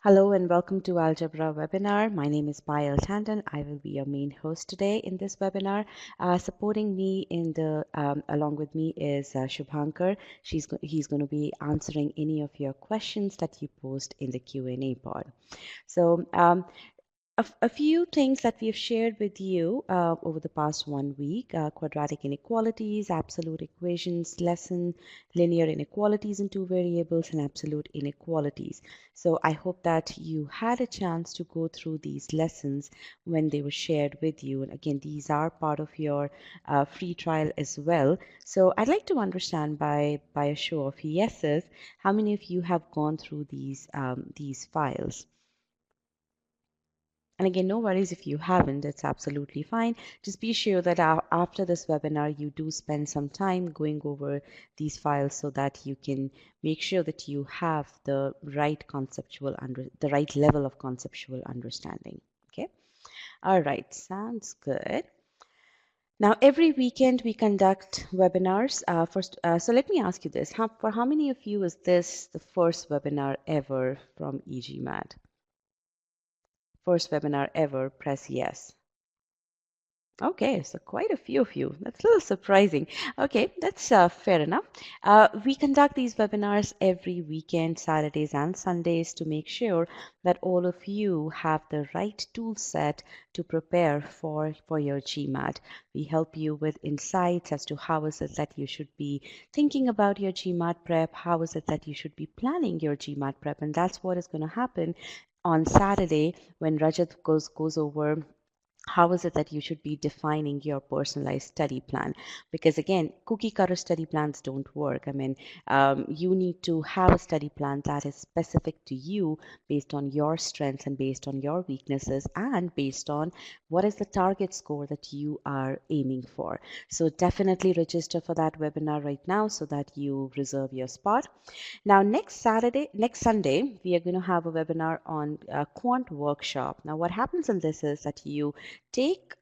Hello and welcome to Algebra webinar. My name is Payal Tandon. I will be your main host today in this webinar. Supporting me along with me is Shubhankar. He's going to be answering any of your questions that you post in the Q&A pod. So a few things that we've shared with you over the past 1 week: quadratic inequalities, absolute equations lesson, linear inequalities in two variables, and absolute inequalities. So I hope that you had a chance to go through these lessons when they were shared with you. And again, these are part of your free trial as well. So I'd like to understand by a show of yeses, how many of you have gone through these files? And again, no worries if you haven't, it's absolutely fine. Just be sure that after this webinar, you do spend some time going over these files so that you can make sure that you have the right level of conceptual understanding. Okay. All right. Sounds good. Now, every weekend we conduct webinars. So let me ask you this. For how many of you is this the first webinar ever from e-GMAT? First webinar ever, press yes. Okay, so quite a few of you. That's a little surprising. Okay, that's fair enough. We conduct these webinars every weekend, Saturdays and Sundays, to make sure that all of you have the right tool set to prepare for your GMAT. We help you with insights as to how is it that you should be thinking about your GMAT prep, how is it that you should be planning your GMAT prep, and that's what is going to happen on Saturday when Rajat goes over how is it that you should be defining your personalized study plan. Because again, cookie cutter study plans don't work. I mean, you need to have a study plan that is specific to you based on your strengths and based on your weaknesses and based on what is the target score that you are aiming for. So definitely register for that webinar right now so that you reserve your spot. Now, next Sunday, we are going to have a webinar on quant workshop. Now, what happens in this is that you take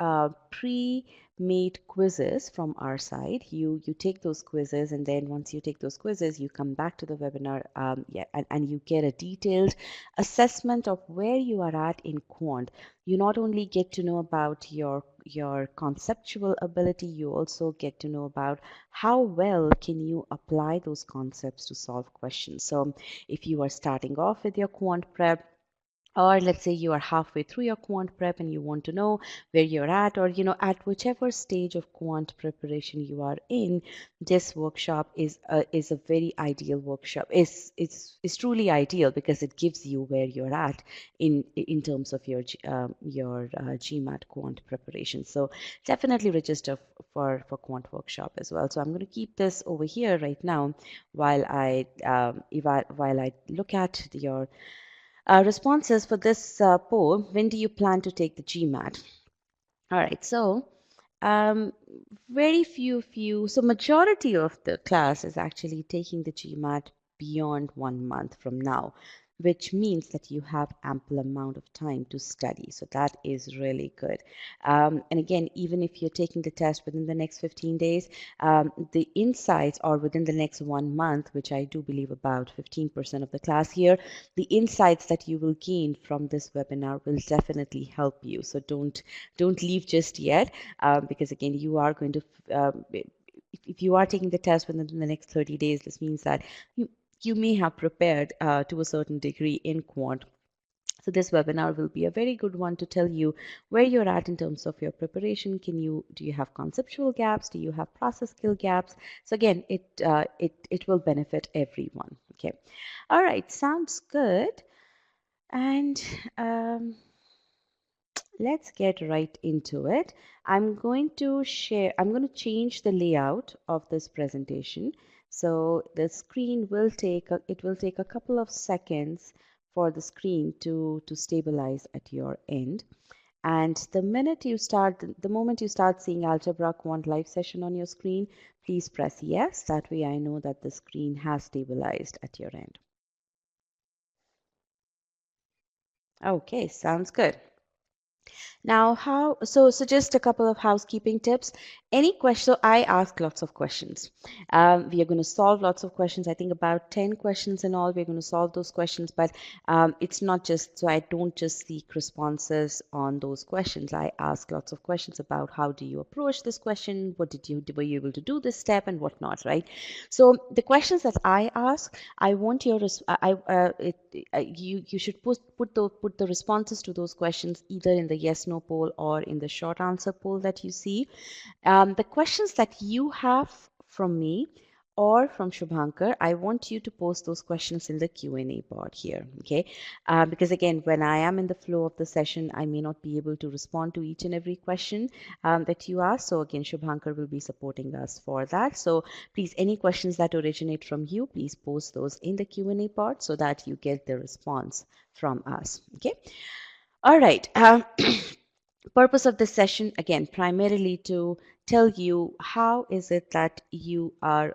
pre-made quizzes from our side. You take those quizzes, and then once you take those quizzes, you come back to the webinar, and you get a detailed assessment of where you are at in quant. You not only get to know about your conceptual ability, you also get to know about how well can you apply those concepts to solve questions. So if you are starting off with your quant prep, or let's say you are halfway through your quant prep and you want to know where you're at, or at whichever stage of quant preparation you are in, this workshop is a very ideal workshop. It's truly ideal because it gives you where you're at in terms of your GMAT quant preparation. So definitely register for quant workshop as well. So I'm going to keep this over here right now while I look at your responses for this poll. When do you plan to take the GMAT? All right, so very few. So majority of the class is actually taking the GMAT beyond 1 month from now, which means that you have ample amount of time to study. So that is really good. And again, even if you're taking the test within the next 15 days, the insights, or within the next 1 month, which I do believe about 15% of the class here, the insights that you will gain from this webinar will definitely help you. So don't leave just yet, because again, you are going to if you are taking the test within the next 30 days, this means that you may have prepared to a certain degree in quant. So this webinar will be a very good one to tell you where you're at in terms of your preparation. Do you have conceptual gaps? Do you have process skill gaps? So again, it will benefit everyone. Okay. All right. Sounds good. And let's get right into it. I'm going to change the layout of this presentation. So the screen will take a couple of seconds for the screen to stabilize at your end. And the moment you start seeing Algebra Quant Live session on your screen, please press yes. That way I know that the screen has stabilized at your end. Okay, sounds good. Now, so just a couple of housekeeping tips. Any question, so I ask lots of questions. We are going to solve lots of questions. I think about 10 questions in all. We're going to solve those questions, but it's not just, so I don't just seek responses on those questions. I ask lots of questions about how do you approach this question? Were you able to do this step and whatnot, right? So the questions that I ask, I want your, you should put the responses to those questions either in the yes no poll or in the short answer poll that you see. The questions that you have from me or from Shubhankar, I want you to post those questions in the Q&A pod here, okay? Because again, when I am in the flow of the session, I may not be able to respond to each and every question that you ask. So again, Shubhankar will be supporting us for that. So please, any questions that originate from you, please post those in the Q&A pod so that you get the response from us, okay? All right. Purpose of this session, again, primarily to tell you how is it that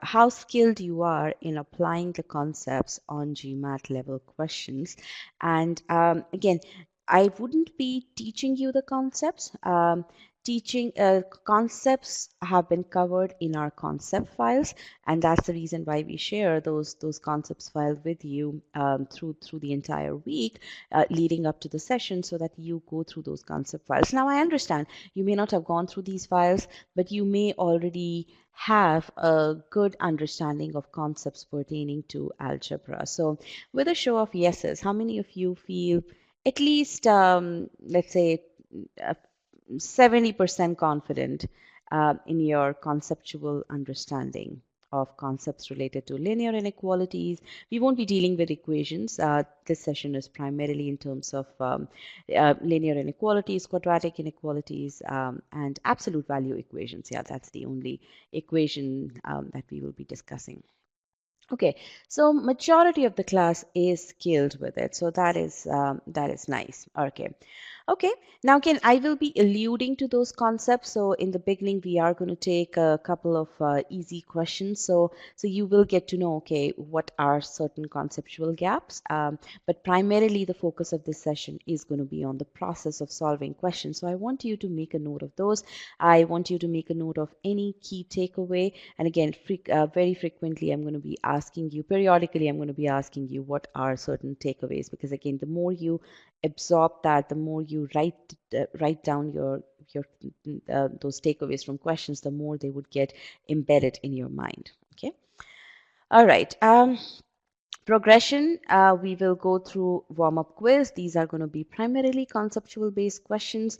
how skilled you are in applying the concepts on GMAT level questions. And again, I wouldn't be teaching you the concepts. Teaching concepts have been covered in our concept files, and that's the reason why we share those concepts files with you through the entire week leading up to the session, so that you go through those concept files. Now, I understand you may not have gone through these files, but you may already have a good understanding of concepts pertaining to algebra. So with a show of yeses, how many of you feel at least, let's say, uh, 70% confident in your conceptual understanding of concepts related to linear inequalities? We won't be dealing with equations. This session is primarily in terms of linear inequalities, quadratic inequalities, and absolute value equations. Yeah, that's the only equation that we will be discussing. Okay, so majority of the class is skilled with it, so that is nice. Okay, okay. Now again, I will be alluding to those concepts. So in the beginning, we are going to take a couple of easy questions. So you will get to know, okay, what are certain conceptual gaps. But primarily, the focus of this session is going to be on the process of solving questions. So I want you to make a note of those. I want you to make a note of any key takeaway. And again, very frequently, I'm going to be asking you, periodically, I'm going to be asking you what are certain takeaways, because again, the more you absorb that, the more you write down your those takeaways from questions, the more they would get embedded in your mind. Okay. All right. Progression, we will go through warm-up quiz. These are going to be primarily conceptual based questions.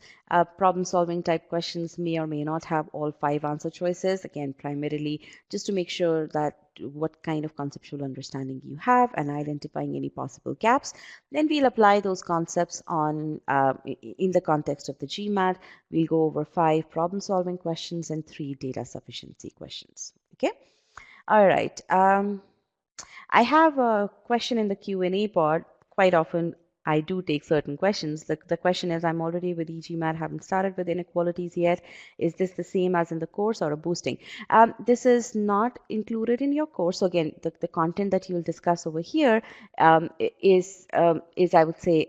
Problem solving type questions may or may not have all 5 answer choices. Again, primarily just to make sure that what kind of conceptual understanding you have and identifying any possible gaps. Then we'll apply those concepts on in the context of the GMAT. We'll go over 5 problem solving questions and 3 data sufficiency questions. Okay. All right. I have a question in the Q&A pod. Quite often, I do take certain questions. The question is, I'm already with e-GMAT, haven't started with inequalities yet. Is this the same as in the course or a boosting? This is not included in your course. So again, the content that you'll discuss over here is I would say,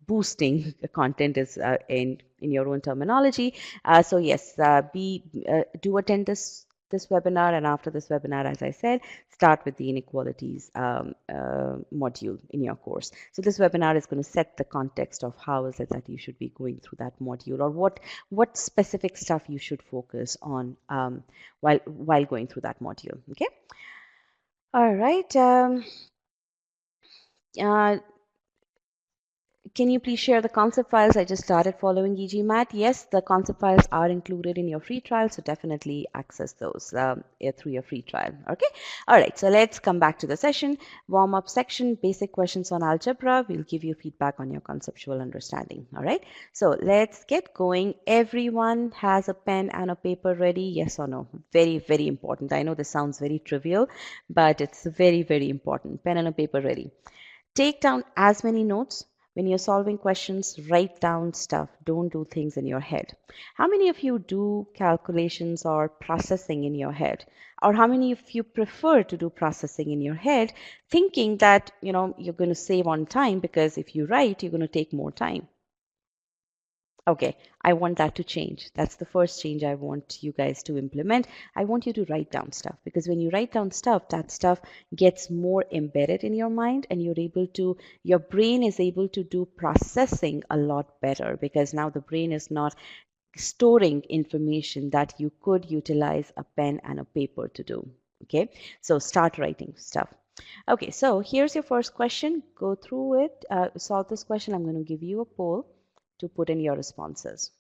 boosting content is in your own terminology. So yes, do attend this webinar, and after this webinar, as I said, start with the inequalities module in your course. So this webinar is going to set the context of how is it that you should be going through that module, or what specific stuff you should focus on while going through that module. Okay. All right. Can you please share the concept files? I just started following e-GMAT. Yes, the concept files are included in your free trial, so definitely access those through your free trial. Okay. All right. So let's come back to the session. Warm-up section, basic questions on algebra. We'll give you feedback on your conceptual understanding. All right. So let's get going. Everyone has a pen and a paper ready? Yes or no? Very, very important. I know this sounds very trivial, but it's very, very important. Pen and a paper ready. Take down as many notes. When you're solving questions, write down stuff. Don't do things in your head. How many of you do calculations or processing in your head? Or how many of you prefer to do processing in your head, thinking that, you're going to save on time, because if you write, you're going to take more time? Okay, I want that to change. That's the first change I want you guys to implement. I want you to write down stuff because when you write down stuff, that stuff gets more embedded in your mind and your brain is able to do processing a lot better because now the brain is not storing information that you could utilize a pen and a paper to do. Okay, so start writing stuff. Okay, so here's your first question. Go through it, solve this question. I'm going to give you a poll to put in your responses.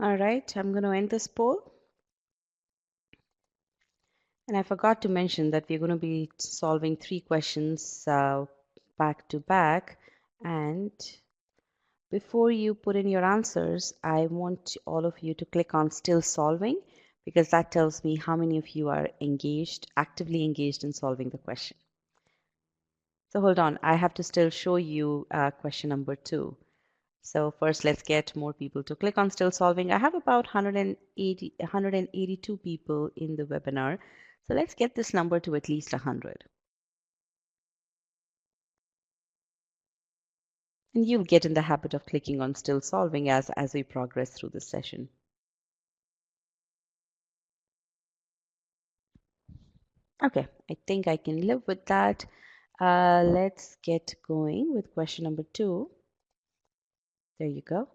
All right, I'm going to end this poll. And I forgot to mention that we're going to be solving 3 questions back to back. And before you put in your answers, I want all of you to click on still solving because that tells me how many of you are engaged, actively engaged in solving the question. So hold on, I have to still show you question number 2. So first, let's get more people to click on still solving. I have about 182 people in the webinar. So let's get this number to at least 100. And you'll get in the habit of clicking on still solving as we progress through the session. Okay, I think I can live with that. Let's get going with question number 2. There you go.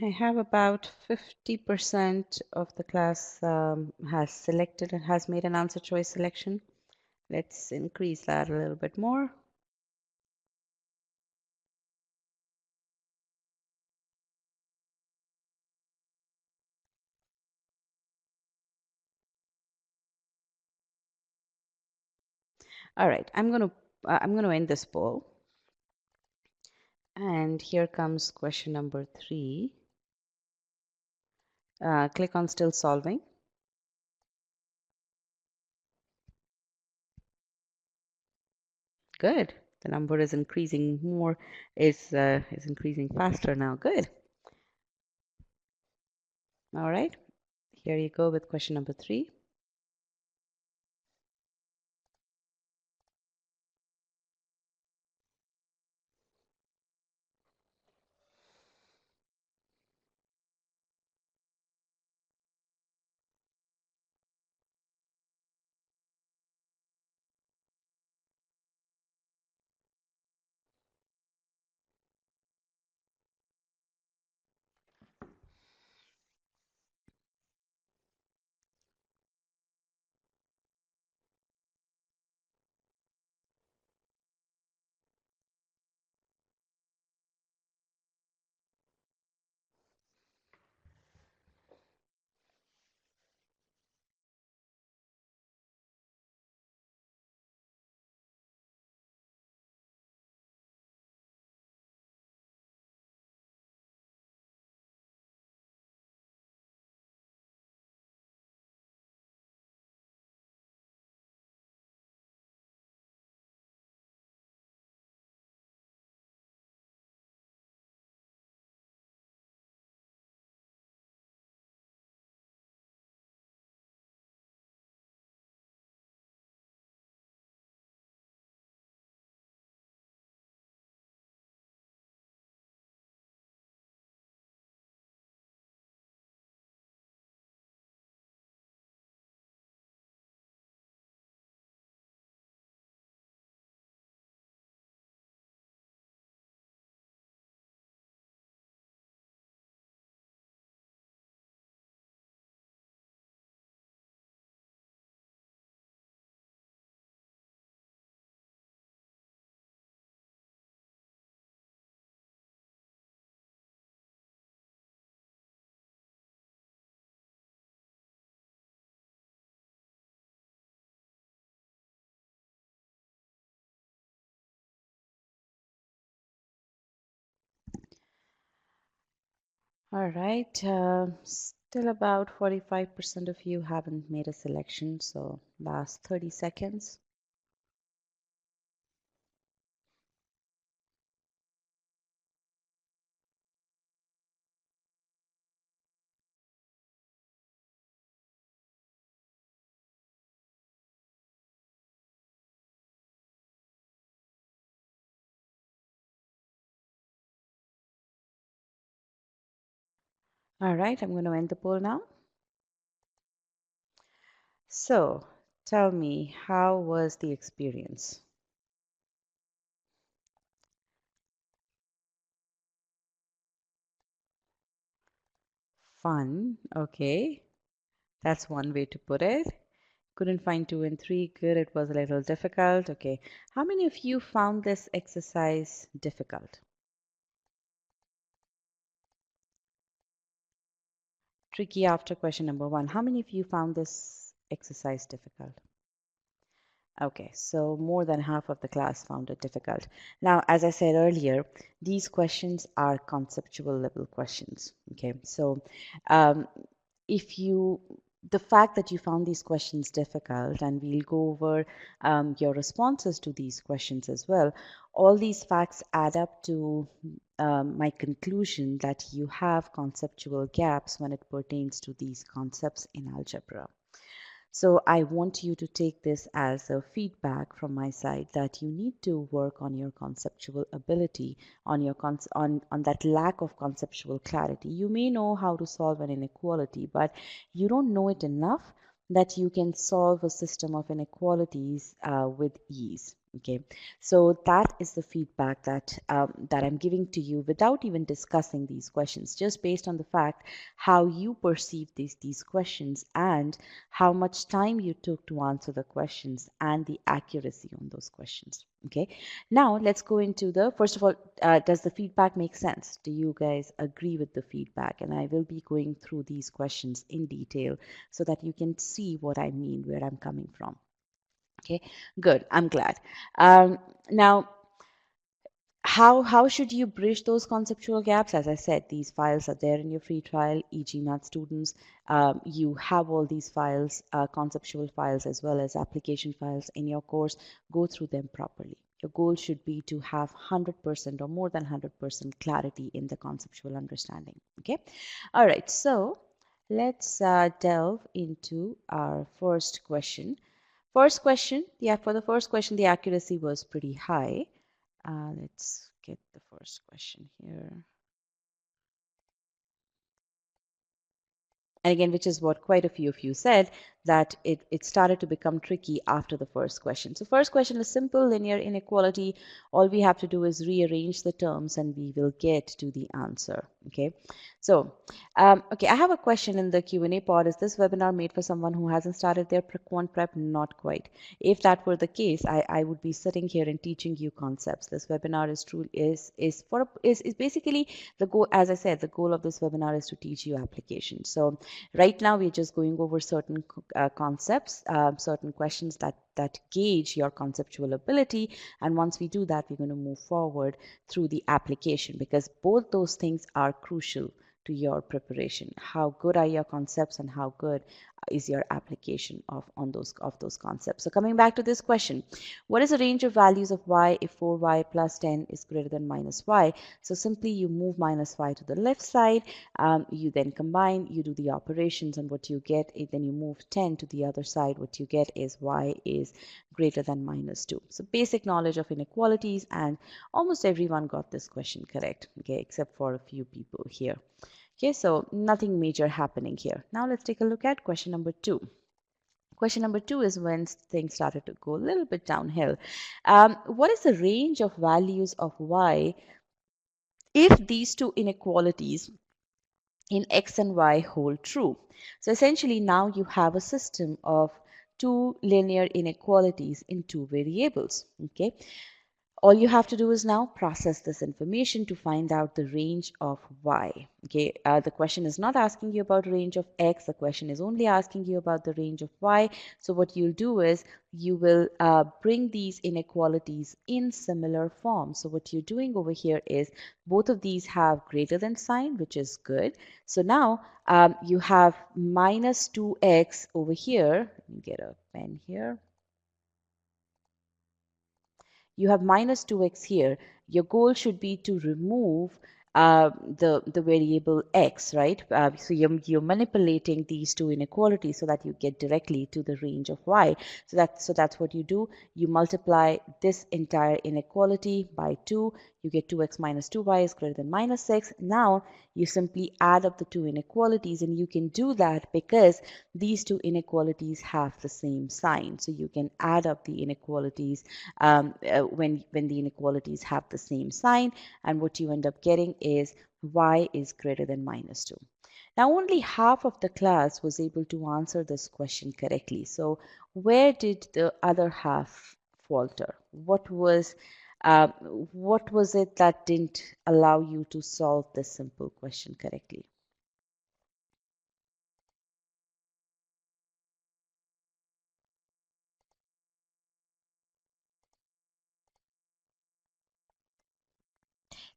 I have about 50% of the class has selected and has made an answer choice selection. Let's increase that a little bit more. All right, I'm going to end this poll. And here comes question number 3. Click on still solving. Good. The number is increasing more, is increasing faster now. Good. All right, here you go with question number 3. All right, still about 45% of you haven't made a selection, so last 30 seconds. All right, I'm going to end the poll now. So tell me, how was the experience? Fun, okay. That's one way to put it. Couldn't find 2 and 3. Good, it was a little difficult. Okay. How many of you found this exercise difficult? Tricky after question number 1. How many of you found this exercise difficult? Okay, so more than half of the class found it difficult. Now, as I said earlier, these questions are conceptual level questions. Okay, so um, if you, the fact that you found these questions difficult, and we'll go over your responses to these questions as well, all these facts add up to my conclusion that you have conceptual gaps when it pertains to these concepts in algebra. So I want you to take this as a feedback from my side that you need to work on your conceptual ability, on your on that lack of conceptual clarity. You may know how to solve an inequality, but you don't know it enough that you can solve a system of inequalities with ease. Okay, so that is the feedback that I'm giving to you without even discussing these questions, just based on the fact how you perceive these questions and how much time you took to answer the questions and the accuracy on those questions. Okay, now let's go into the first of all, does the feedback make sense? Do you guys agree with the feedback? And I will be going through these questions in detail so that you can see what I mean, where I'm coming from. Okay, good. I'm glad. Now, how should you bridge those conceptual gaps? As I said, these files are there in your free trial, e-GMAT students. You have all these files, conceptual files as well as application files in your course. Go through them properly. Your goal should be to have 100% or more than 100% clarity in the conceptual understanding. Okay. All right. So Let's delve into our first question. First question, yeah, for the first question, the accuracy was pretty high. Let's get the first question here. And again, which is what quite a few of you said, that it started to become tricky after the first question. So first question is simple linear inequality. All we have to do is rearrange the terms and we will get to the answer. Okay. So, okay, I have a question in the Q&A pod. Is this webinar made for someone who hasn't started their quant prep? Not quite. If that were the case, I would be sitting here and teaching you concepts. This webinar is basically the goal. As I said, the goal of this webinar is to teach you applications. So right now, we're just going over certain concepts, certain questions that gauge your conceptual ability. And once we do that, we're going to move forward through the application, because both those things are crucial to your preparation. How good are your concepts and how good is your application of those concepts. So coming back to this question, what is the range of values of y if 4y plus 10 is greater than minus y? So simply you move minus y to the left side, you then combine, you do the operations, and what you get is, then you move 10 to the other side, what you get is y is greater than minus 2. So basic knowledge of inequalities, and almost everyone got this question correct, okay, except for a few people here. Okay, so nothing major happening here. Now let's take a look at question number 2. Question number 2 is when things started to go a little bit downhill. What is the range of values of y if these two inequalities in x and y hold true? So essentially now you have a system of two linear inequalities in two variables. Okay, all you have to do is now process this information to find out the range of y. Okay, the question is not asking you about range of x, the question is only asking you about the range of y. So what you'll do is you will bring these inequalities in similar form. So what you're doing over here is both of these have greater than sign, which is good. So now you have minus 2x over here. Let me get a pen here. You have minus 2x here. Your goal should be to remove the variable x, right? So you're manipulating these two inequalities so that you get directly to the range of y. So that's what you do. You multiply this entire inequality by 2. You get 2x minus 2y is greater than minus 6. Now you simply add up the two inequalities, and you can do that because these two inequalities have the same sign. So you can add up the inequalities when the inequalities have the same sign, and what you end up getting is y is greater than minus 2. Now only half of the class was able to answer this question correctly. So where did the other half falter? Uh, what was it that didn't allow you to solve this simple question correctly?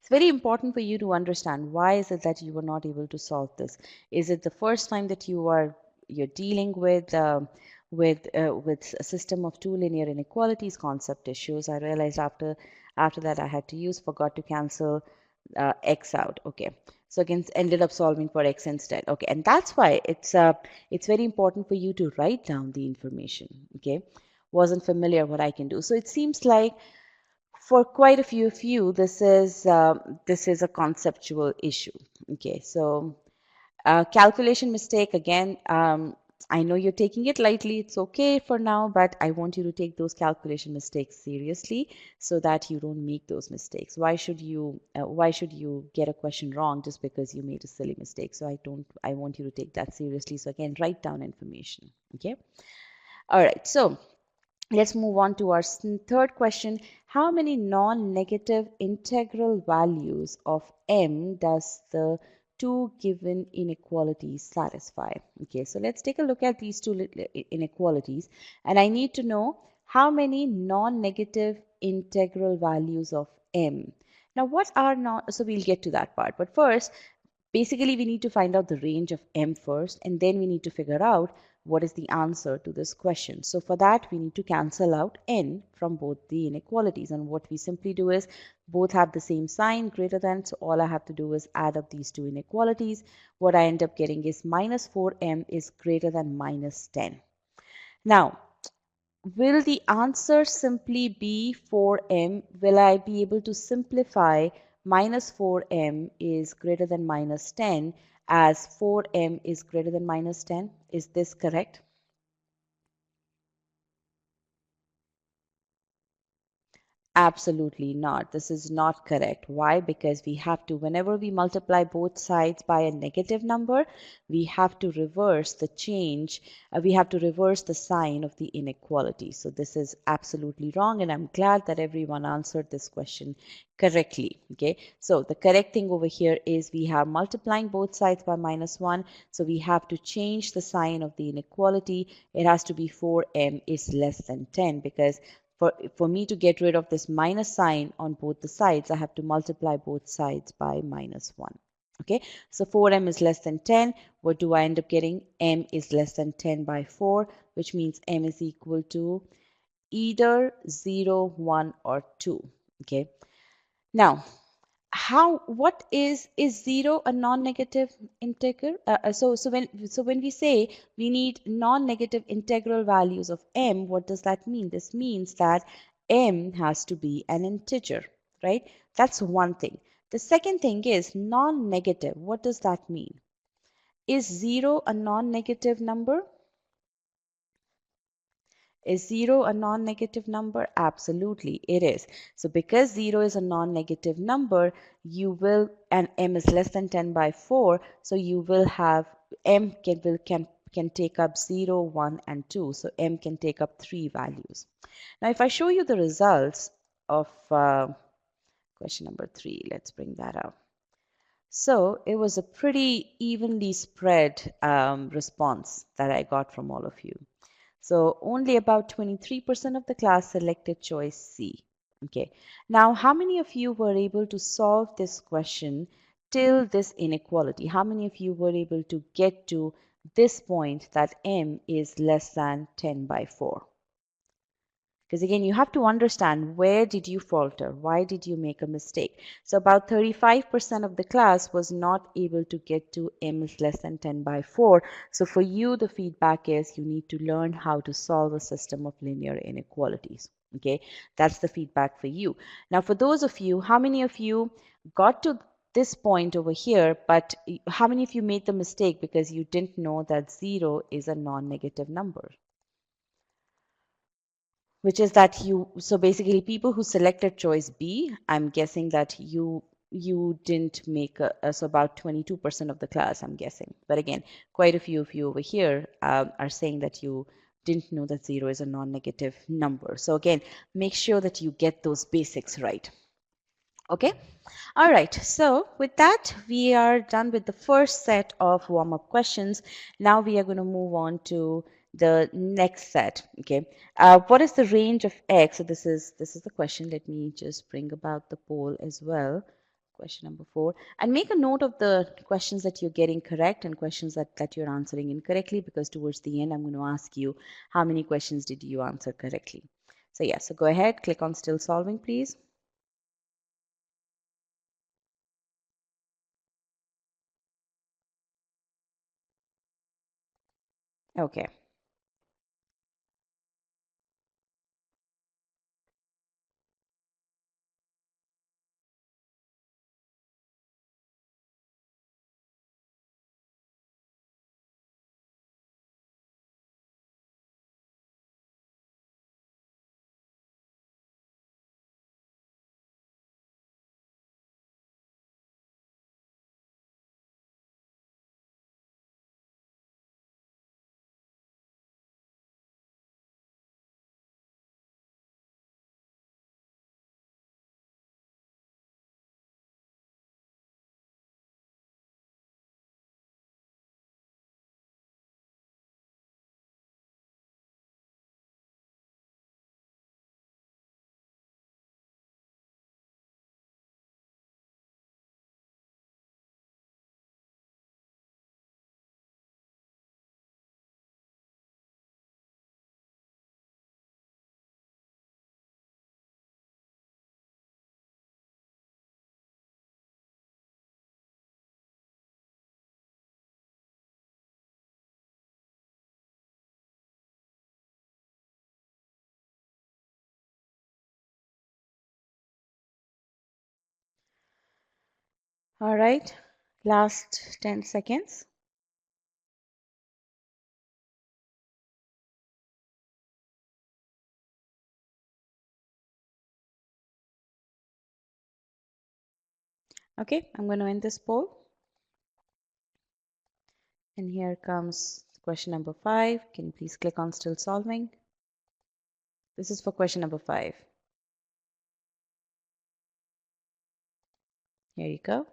It's very important for you to understand why is it that you were not able to solve this. Is it the first time that you're dealing with a system of two linear inequalities concept issues? I realized after that I had to use forgot to cancel x out. Okay, so again ended up solving for x instead. Okay, and that's why it's very important for you to write down the information. Okay, wasn't familiar what I can do. So it seems like for quite a few of you, this is a conceptual issue. Okay, so calculation mistake again. I know you're taking it lightly. It's okay for now, but I want you to take those calculation mistakes seriously so that you don't make those mistakes. Why should you get a question wrong just because you made a silly mistake? So I want you to take that seriously. So again, write down information. Okay. All right. So let's move on to our third question. How many non-negative integral values of m does the two given inequalities satisfy? Okay, so let's take a look at these two inequalities, and I need to know how many non-negative integral values of m. Now, what are not, so we'll get to that part, but first, basically we need to find out the range of m first, and then we need to figure out what is the answer to this question. So for that, we need to cancel out n from both the inequalities. And what we simply do is both have the same sign, greater than. So all I have to do is add up these two inequalities. What I end up getting is minus 4m is greater than minus 10. Now, will the answer simply be 4m? Will I be able to simplify minus 4m is greater than minus 10 as 4m is greater than minus 10? Is this correct? Absolutely not. This is not correct. Why? Because we have to, whenever we multiply both sides by a negative number, we have to reverse the change. We have to reverse the sign of the inequality. So this is absolutely wrong, and I'm glad that everyone answered this question correctly. Okay, so the correct thing over here is we have multiplying both sides by minus 1. So we have to change the sign of the inequality. It has to be 4m is less than 10, because for me to get rid of this minus sign on both the sides, I have to multiply both sides by minus 1. Okay, so 4m is less than 10. What do I end up getting? M is less than 10 by 4, which means m is equal to either 0, 1, or 2. Okay, now what is 0 a non-negative integral? So when we say we need non-negative integral values of m, what does that mean? This means that m has to be an integer, right? That's one thing. The second thing is non-negative. What does that mean? Is 0 a non-negative number? Is 0 a non-negative number? Absolutely, it is. So because 0 is a non-negative number, you will, and m is less than 10 by 4, so you will have m can take up 0, 1, and 2. So m can take up 3 values. Now, if I show you the results of question number 3, let's bring that up. So it was a pretty evenly spread response that I got from all of you. So only about 23% of the class selected choice C. Okay. Now, how many of you were able to solve this question till this inequality? How many of you were able to get to this point that m is less than 10 by 4? Because again, you have to understand, where did you falter? Why did you make a mistake? So about 35% of the class was not able to get to m is less than 10 by 4. So for you, the feedback is you need to learn how to solve a system of linear inequalities. Okay, that's the feedback for you. Now, for those of you, how many of you got to this point over here, but how many of you made the mistake because you didn't know that 0 is a non-negative number? Which is that so basically people who selected choice B, I'm guessing that you didn't make so about 22% of the class, I'm guessing. But again, quite a few of you over here are saying that you didn't know that 0 is a non-negative number. So again, make sure that you get those basics right. Okay. All right. So with that, we are done with the first set of warm-up questions. Now we are going to move on to the next set. Okay. What is the range of x? So this is the question. Let me just bring about the poll as well. Question number 4. And make a note of the questions that you're getting correct and questions that you're answering incorrectly, because towards the end, I'm going to ask you how many questions did you answer correctly. So yeah, so go ahead, click on still solving, please. Okay. All right, last 10 seconds. Okay, I'm going to end this poll. And here comes question number 5. Can you please click on still solving? This is for question number 5. Here you go.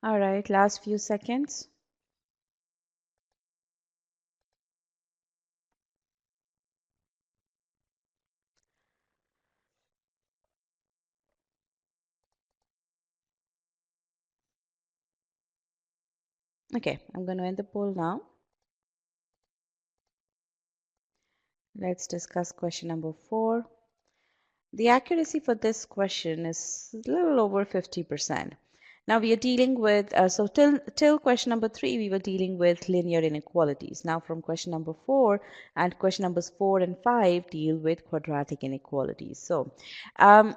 All right, last few seconds. Okay, I'm going to end the poll now. Let's discuss question number 4. The accuracy for this question is a little over 50%. Now we are dealing with, so till question number 3, we were dealing with linear inequalities. Now from question number 4 and question numbers 4 and 5 deal with quadratic inequalities. So how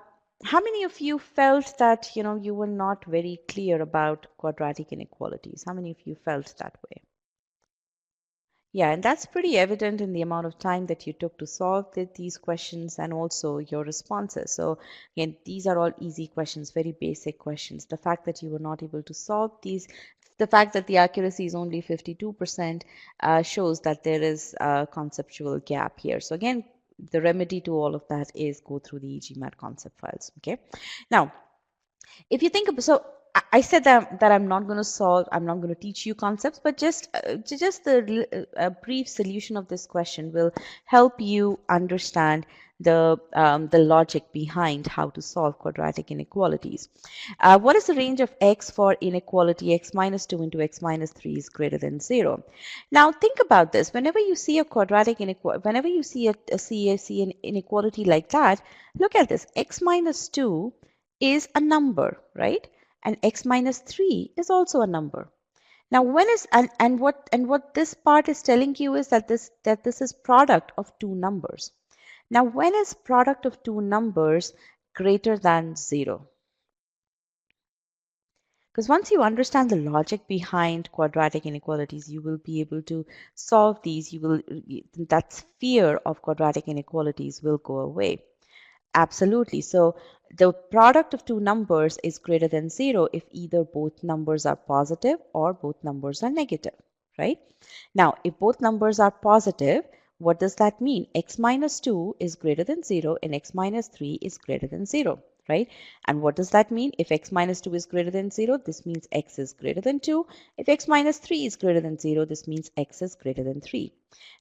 many of you felt that, you were not very clear about quadratic inequalities? How many of you felt that way? Yeah, and that's pretty evident in the amount of time that you took to solve these questions and also your responses. So again, these are all easy questions, very basic questions. The fact that you were not able to solve these, the fact that the accuracy is only 52% shows that there is a conceptual gap here. So again, the remedy to all of that is go through the e-GMAT concept files. Okay. Now, if you think about, so I said that I'm not going to solve, I'm not going to teach you concepts, but just a brief solution of this question will help you understand the logic behind how to solve quadratic inequalities. What is the range of x for inequality x minus 2 into x minus 3 is greater than 0? Now think about this. Whenever you see a quadratic inequality, whenever you see see an inequality like that, look at this. X minus 2 is a number, right? And x minus 3 is also a number. Now when is and what this part is telling you is that this is product of two numbers. Now when is product of two numbers greater than 0? Because once you understand the logic behind quadratic inequalities, you will be able to solve these. That fear of quadratic inequalities will go away. Absolutely. So the product of two numbers is greater than 0 if either both numbers are positive or both numbers are negative, right? Now, if both numbers are positive, what does that mean? X minus 2 is greater than 0 and x minus 3 is greater than 0, right? And what does that mean? If x minus 2 is greater than 0, this means x is greater than 2. If x minus 3 is greater than 0, this means x is greater than 3.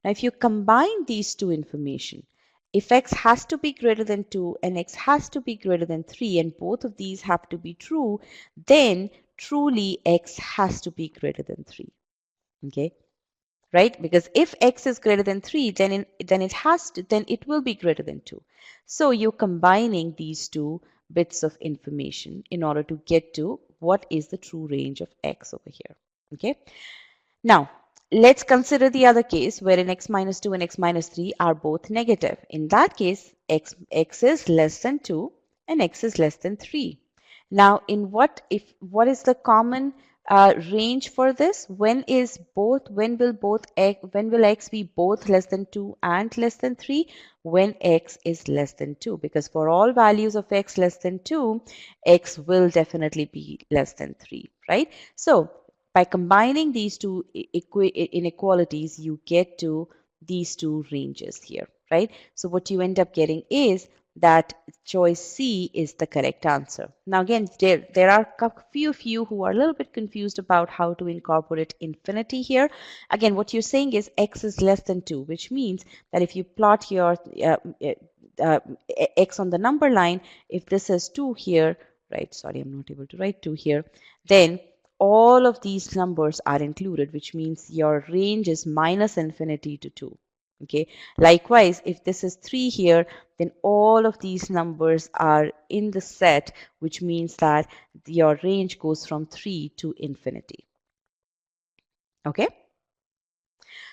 Now, if you combine these two information, if x has to be greater than 2 and x has to be greater than 3 and both of these have to be true, then truly x has to be greater than 3. Okay, right? Because if x is greater than 3, then it will be greater than 2. So you're combining these two bits of information in order to get to what is the true range of x over here. Okay. Now, let's consider the other case wherein x minus 2 and x minus 3 are both negative. In that case, x is less than 2 and x is less than 3. Now, what is the common range for this? When will x be both less than 2 and less than 3? When x is less than 2, because for all values of x less than 2, x will definitely be less than 3, right? So by combining these two inequalities, you get to these two ranges here, right? So what you end up getting is that choice C is the correct answer. Now again, there are a few of you who are a little bit confused about how to incorporate infinity here. Again, what you're saying is x is less than 2, which means that if you plot your uh, x on the number line, if this is 2 here, right? Sorry, I'm not able to write 2 here. Then all of these numbers are included, which means your range is minus infinity to 2. Okay. Likewise, if this is 3 here, then all of these numbers are in the set, which means that your range goes from 3 to infinity. Okay.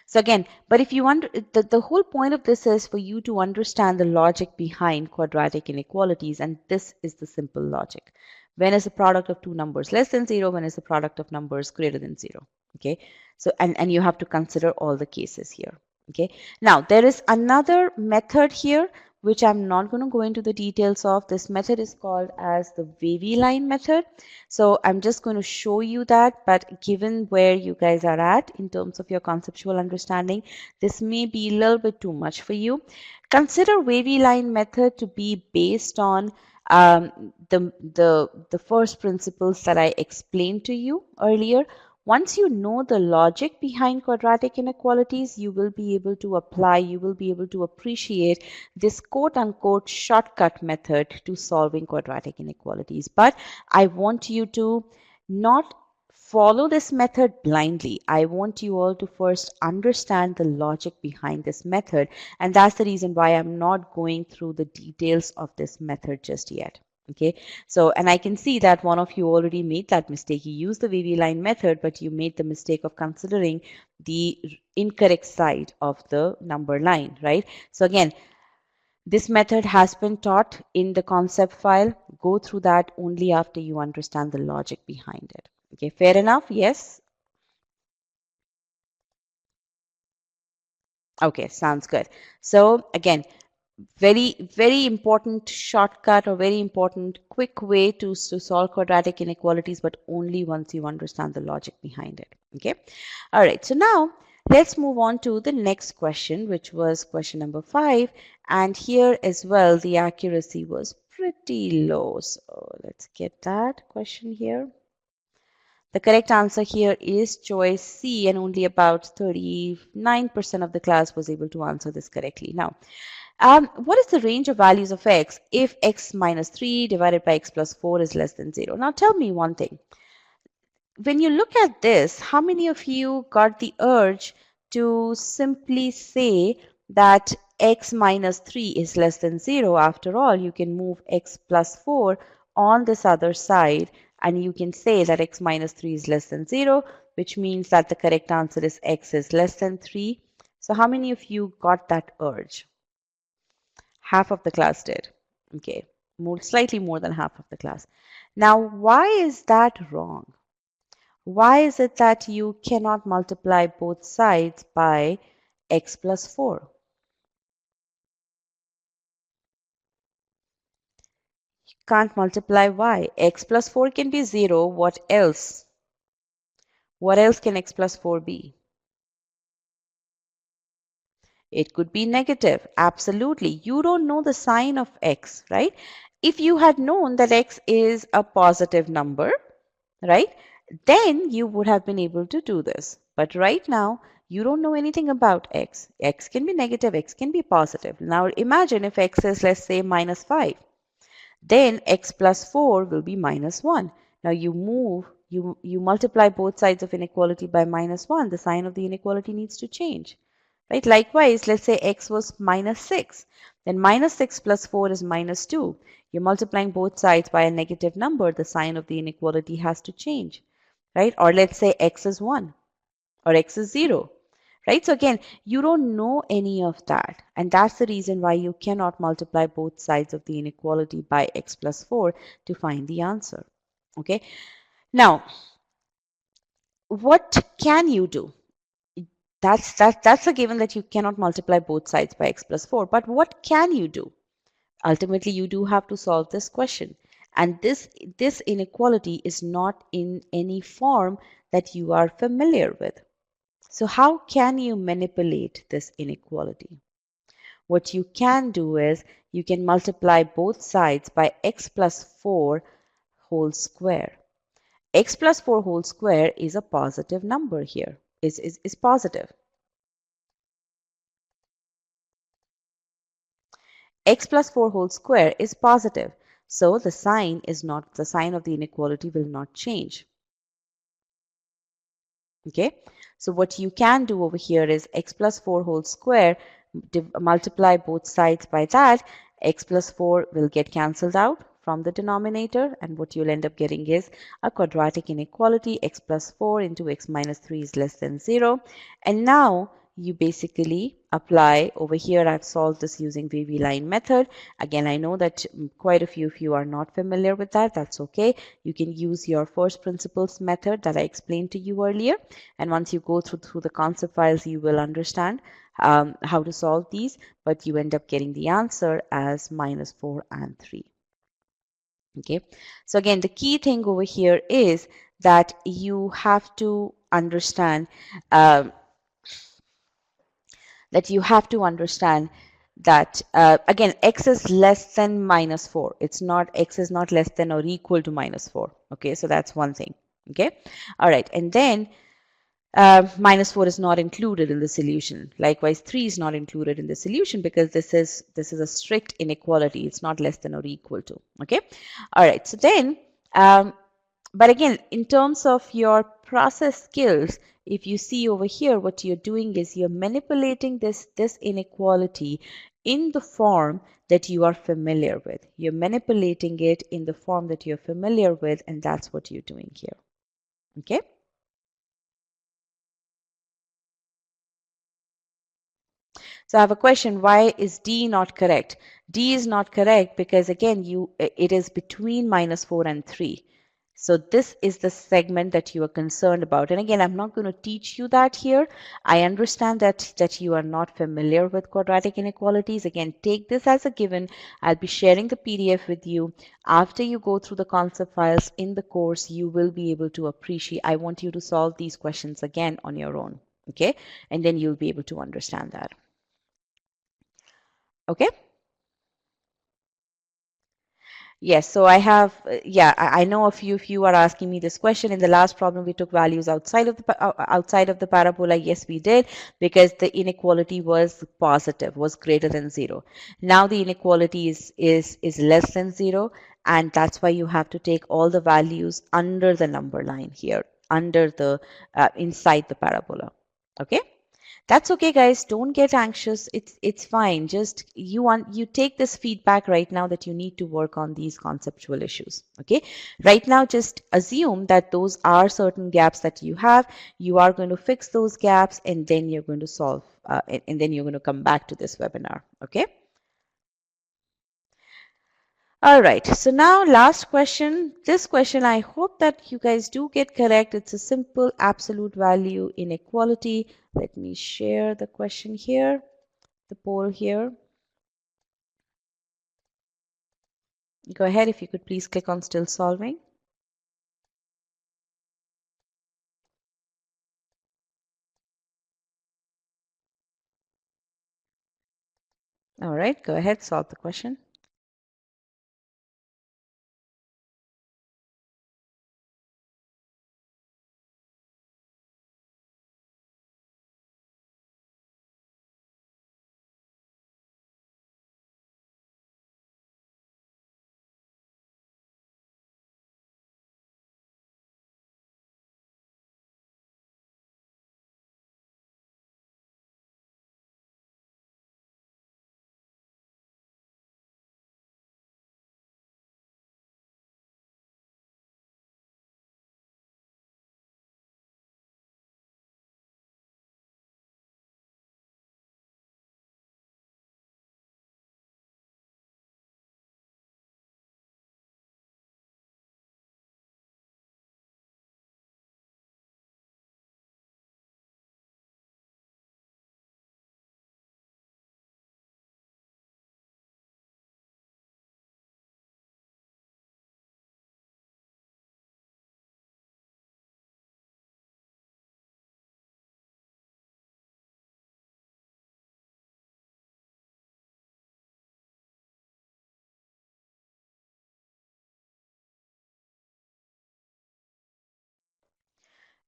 So again, but if you want, the whole point of this is for you to understand the logic behind quadratic inequalities, and this is the simple logic. When is the product of two numbers less than 0? When is the product of numbers greater than 0? Okay, so and you have to consider all the cases here. Okay, now there is another method here which I'm not going to go into the details of. This method is called as the wavy line method. So I'm just going to show you that, but given where you guys are at in terms of your conceptual understanding, this may be a little bit too much for you. Consider wavy line method to be based on the first principles that I explained to you earlier. Once you know the logic behind quadratic inequalities, you will be able to apply, you will be able to appreciate this quote unquote shortcut method to solving quadratic inequalities. But I want you to not follow this method blindly. I want you all to first understand the logic behind this method. And that's the reason why I'm not going through the details of this method just yet. Okay, so and I can see that one of you already made that mistake. You used the wavy line method, but you made the mistake of considering the incorrect side of the number line, right? So again, this method has been taught in the concept file. Go through that only after you understand the logic behind it. Okay, fair enough? Yes? Okay, sounds good. So again, very important shortcut or very important quick way to solve quadratic inequalities, but only once you understand the logic behind it. Okay. All right. So now let's move on to the next question, which was question number 5. And here as well, the accuracy was pretty low. So let's get that question here. The correct answer here is choice C, and only about 39% of the class was able to answer this correctly. Now, what is the range of values of x if x minus 3 divided by x plus 4 is less than 0? Now tell me one thing. When you look at this, how many of you got the urge to simply say that x minus 3 is less than 0? After all, you can move x plus 4 on this other side and you can say that x minus 3 is less than 0, which means that the correct answer is x is less than 3. So how many of you got that urge? Half of the class did. Okay, slightly more than half of the class. Now, why is that wrong? Why is it that you cannot multiply both sides by x plus 4? You can't multiply y. X plus 4 can be 0. What else? What else can x plus 4 be? It could be negative. Absolutely. You don't know the sign of x, right? If you had known that x is a positive number, right, then you would have been able to do this. But right now, you don't know anything about x. X can be negative, x can be positive. Now imagine if x is, let's say, minus 5. Then x plus 4 will be minus 1. Now you multiply both sides of inequality by minus 1. The sign of the inequality needs to change. Right? Likewise, let's say x was minus 6. Then minus 6 plus 4 is minus 2. You're multiplying both sides by a negative number. The sign of the inequality has to change. Right? Or let's say x is 1. or x is 0, right? So again, you don't know any of that. And that's the reason why you cannot multiply both sides of the inequality by x plus 4 to find the answer. Okay. Now, what can you do? That's a given that you cannot multiply both sides by x plus 4. But what can you do? Ultimately, you do have to solve this question. And this inequality is not in any form that you are familiar with. So how can you manipulate this inequality? What you can do is you can multiply both sides by x plus 4 whole square. X plus 4 whole square is a positive number here, is positive. X plus 4 whole square is positive. So the sign of the inequality will not change. Okay, so what you can do over here is x plus 4 whole square, multiply both sides by that, x plus 4 will get cancelled out from the denominator, and what you'll end up getting is a quadratic inequality, x plus 4 into x minus 3 is less than 0. And now you basically apply over here. I've solved this using Wavy line method. Again, I know that quite a few of you are not familiar with that. That's okay. You can use your first principles method that I explained to you earlier. And once you go through the concept files, you will understand how to solve these, but you end up getting the answer as minus 4 and 3. Okay, so again, the key thing over here is that you have to understand that again, x is less than minus 4. X is not less than or equal to minus 4. Okay, so that's one thing. Okay, all right, and then minus 4 is not included in the solution. Likewise, 3 is not included in the solution because this is a strict inequality. It's not less than or equal to. Okay, all right, so then but again, in terms of your process skills, if you see over here, what you're doing is you're manipulating this inequality in the form that you are familiar with. You're manipulating it in the form that you're familiar with, and that's what you're doing here. Okay? So I have a question, why is D not correct? D is not correct because again, it is between minus 4 and 3. So this is the segment that you are concerned about. And again, I'm not going to teach you that here. I understand that you are not familiar with quadratic inequalities. Again, take this as a given. I'll be sharing the PDF with you. After you go through the concept files in the course, you will be able to appreciate. I want you to solve these questions again on your own. Okay? And then you'll be able to understand that. Okay. Yes, so I have, I know a few of you are asking me this question. In the last problem, we took values outside of the parabola. Yes, we did, because the inequality was positive, was greater than 0. Now the inequality is less than 0, and that's why you have to take all the values under the number line here, under the inside the parabola. Okay. That's okay, guys. Don't get anxious. It's fine. Just you take this feedback right now that you need to work on these conceptual issues. Okay. Right now, just assume that those are certain gaps that you have. You are going to fix those gaps, and then you're going to solve, and then you're going to come back to this webinar. Okay. All right, so now last question. This question, I hope that you guys do get correct. It's a simple absolute value inequality. Let me share the question here, the poll here. Go ahead, if you could please click on still solving. All right, go ahead, solve the question.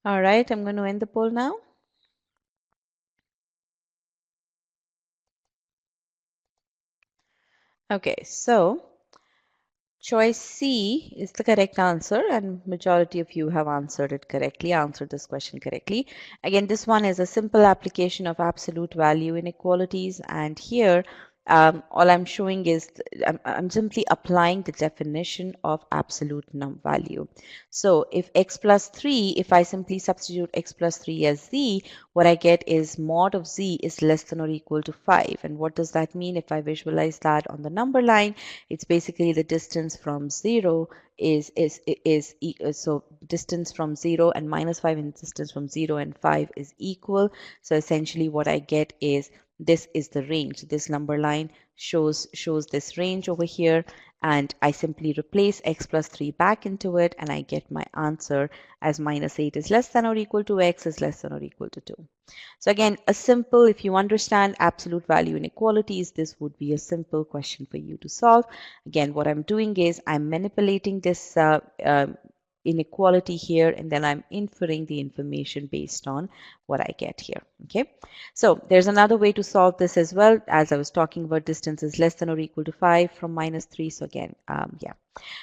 All right, I'm going to end the poll now. Okay, so choice C is the correct answer, and majority of you have answered it correctly, answered this question correctly. Again, this one is a simple application of absolute value inequalities, and here all I'm showing is I'm simply applying the definition of absolute value. So if x plus 3, if I simply substitute x plus 3 as z, what I get is mod of z is less than or equal to 5. And what does that mean? If I visualize that on the number line, it's basically the distance from 0 so distance from 0 and minus 5 and distance from 0 and 5 is equal. So essentially what I get is this is the range. This number line shows this range over here, and I simply replace x plus 3 back into it, and I get my answer as minus 8 is less than or equal to x is less than or equal to 2. So again, a simple, if you understand absolute value inequalities, this would be a simple question for you to solve. Again, what I'm doing is I'm manipulating this inequality here, and then I'm inferring the information based on what I get here. Okay, so there's another way to solve this as well. As I was talking about, distance is less than or equal to 5 from minus 3. So again, yeah.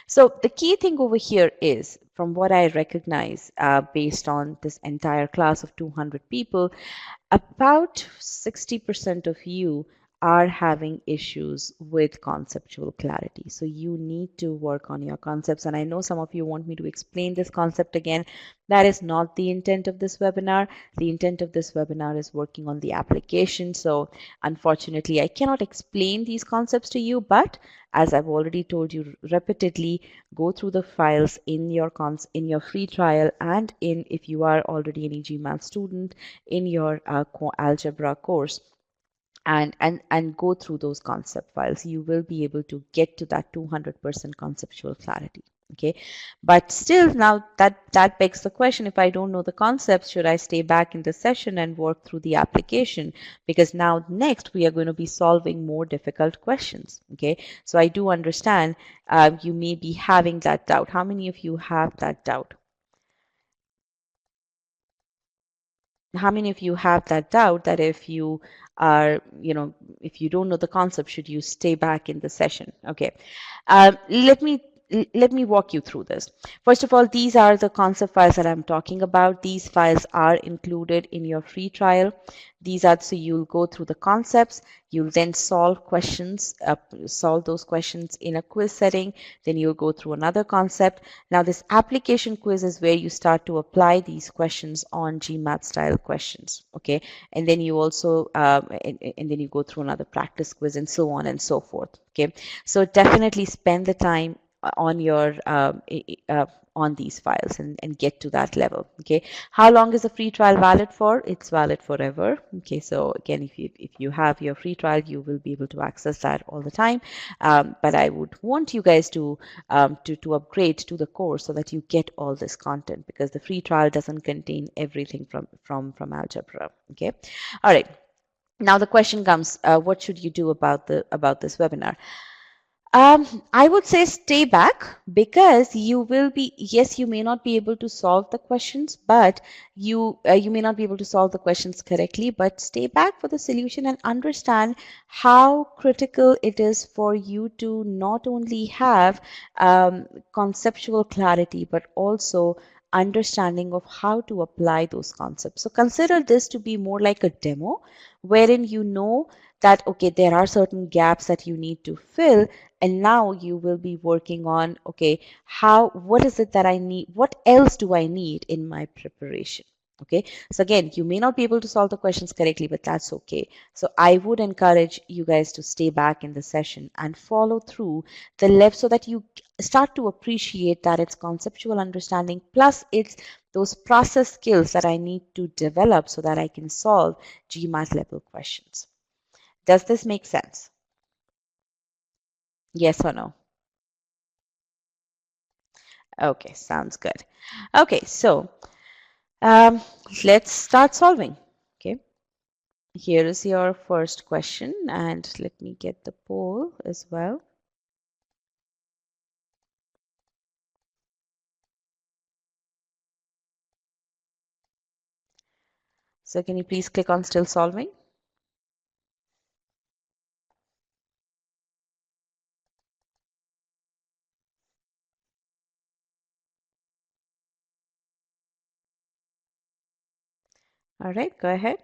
So the key thing over here is, from what I recognize based on this entire class of 200 people, about 60% of you are having issues with conceptual clarity. So you need to work on your concepts. And I know some of you want me to explain this concept again. That is not the intent of this webinar. The intent of this webinar is working on the application. So unfortunately, I cannot explain these concepts to you, but as I've already told you repeatedly, go through the files in your free trial, and if you are already an e-GMAT student, in your algebra course, and go through those concept files. You will be able to get to that 200% conceptual clarity. Okay, but still, now that begs the question: if I don't know the concepts, should I stay back in the session and work through the application? Because now next we are going to be solving more difficult questions. Okay, so I do understand you may be having that doubt. How many of you have that doubt? How many of you have that doubt that if you are, if you don't know the concept, should you stay back in the session? Okay, let me walk you through this. First of all, these are the concept files that I'm talking about. These files are included in your free trial. These are, so you'll go through the concepts, you'll then solve questions, solve those questions in a quiz setting, then you'll go through another concept. Now this application quiz is where you start to apply these questions on GMAT style questions, okay? And then you also, and then you go through another practice quiz and so on and so forth, okay? So definitely spend the time on your on these files and get to that level. Okay, how long is the free trial valid for? It's valid forever. Okay, so again, if you have your free trial, you will be able to access that all the time. But I would want you guys to to upgrade to the course so that you get all this content, because the free trial doesn't contain everything from algebra. Okay, all right. Now the question comes: what should you do about this webinar? I would say stay back, because you will be, yes, you may not be able to solve the questions, but you may not be able to solve the questions correctly, but stay back for the solution and understand how critical it is for you to not only have conceptual clarity, but also understanding of how to apply those concepts. So consider this to be more like a demo, wherein you know that, okay, there are certain gaps that you need to fill, and now you will be working on, okay, what is it that I need, what else do I need in my preparation? Okay, so again, you may not be able to solve the questions correctly, but that's okay. So I would encourage you guys to stay back in the session and follow through the left, so that you start to appreciate that it's conceptual understanding plus it's those process skills that I need to develop so that I can solve GMAT level questions. Does this make sense? Yes or no? Okay, sounds good. Okay, so um, let's start solving. Okay, here is your first question, and let me get the poll as well. So can you please click on still solving? All right, go ahead.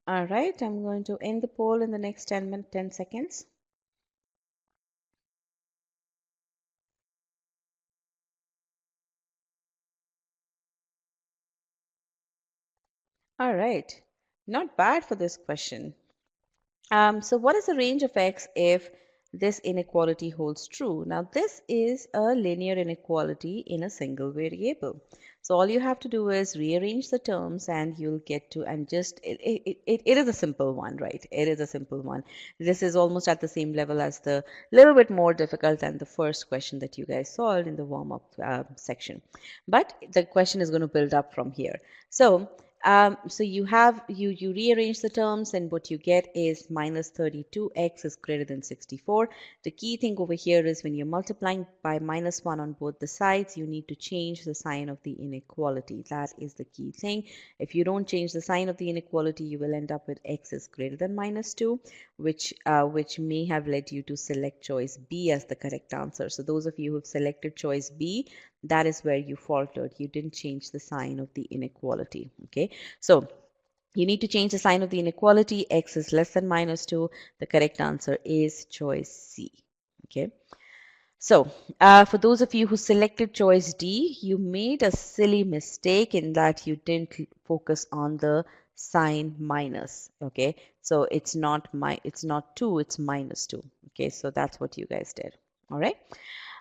All right, I'm going to end the poll in the next 10 seconds. All right, not bad for this question. So what is the range of x if this inequality holds true? Now, this is a linear inequality in a single variable. So all you have to do is rearrange the terms and you'll get to, and just, it is a simple one, right? It is a simple one. This is almost at the same level as the little bit more difficult than the first question that you guys solved in the warm-up section. But the question is going to build up from here. So you rearrange the terms and what you get is minus 32x is greater than 64. The key thing over here is when you're multiplying by minus 1 on both the sides, you need to change the sign of the inequality. That is the key thing. If you don't change the sign of the inequality, you will end up with x is greater than minus 2, which may have led you to select choice B as the correct answer. So those of you who've selected choice B, that is where you faltered. You didn't change the sign of the inequality. Okay, so you need to change the sign of the inequality. X is less than minus 2. The correct answer is choice C. Okay, so for those of you who selected choice D, you made a silly mistake in that you didn't focus on the sign minus. Okay, so it's not 2, it's minus 2. Okay, so that's what you guys did. All right.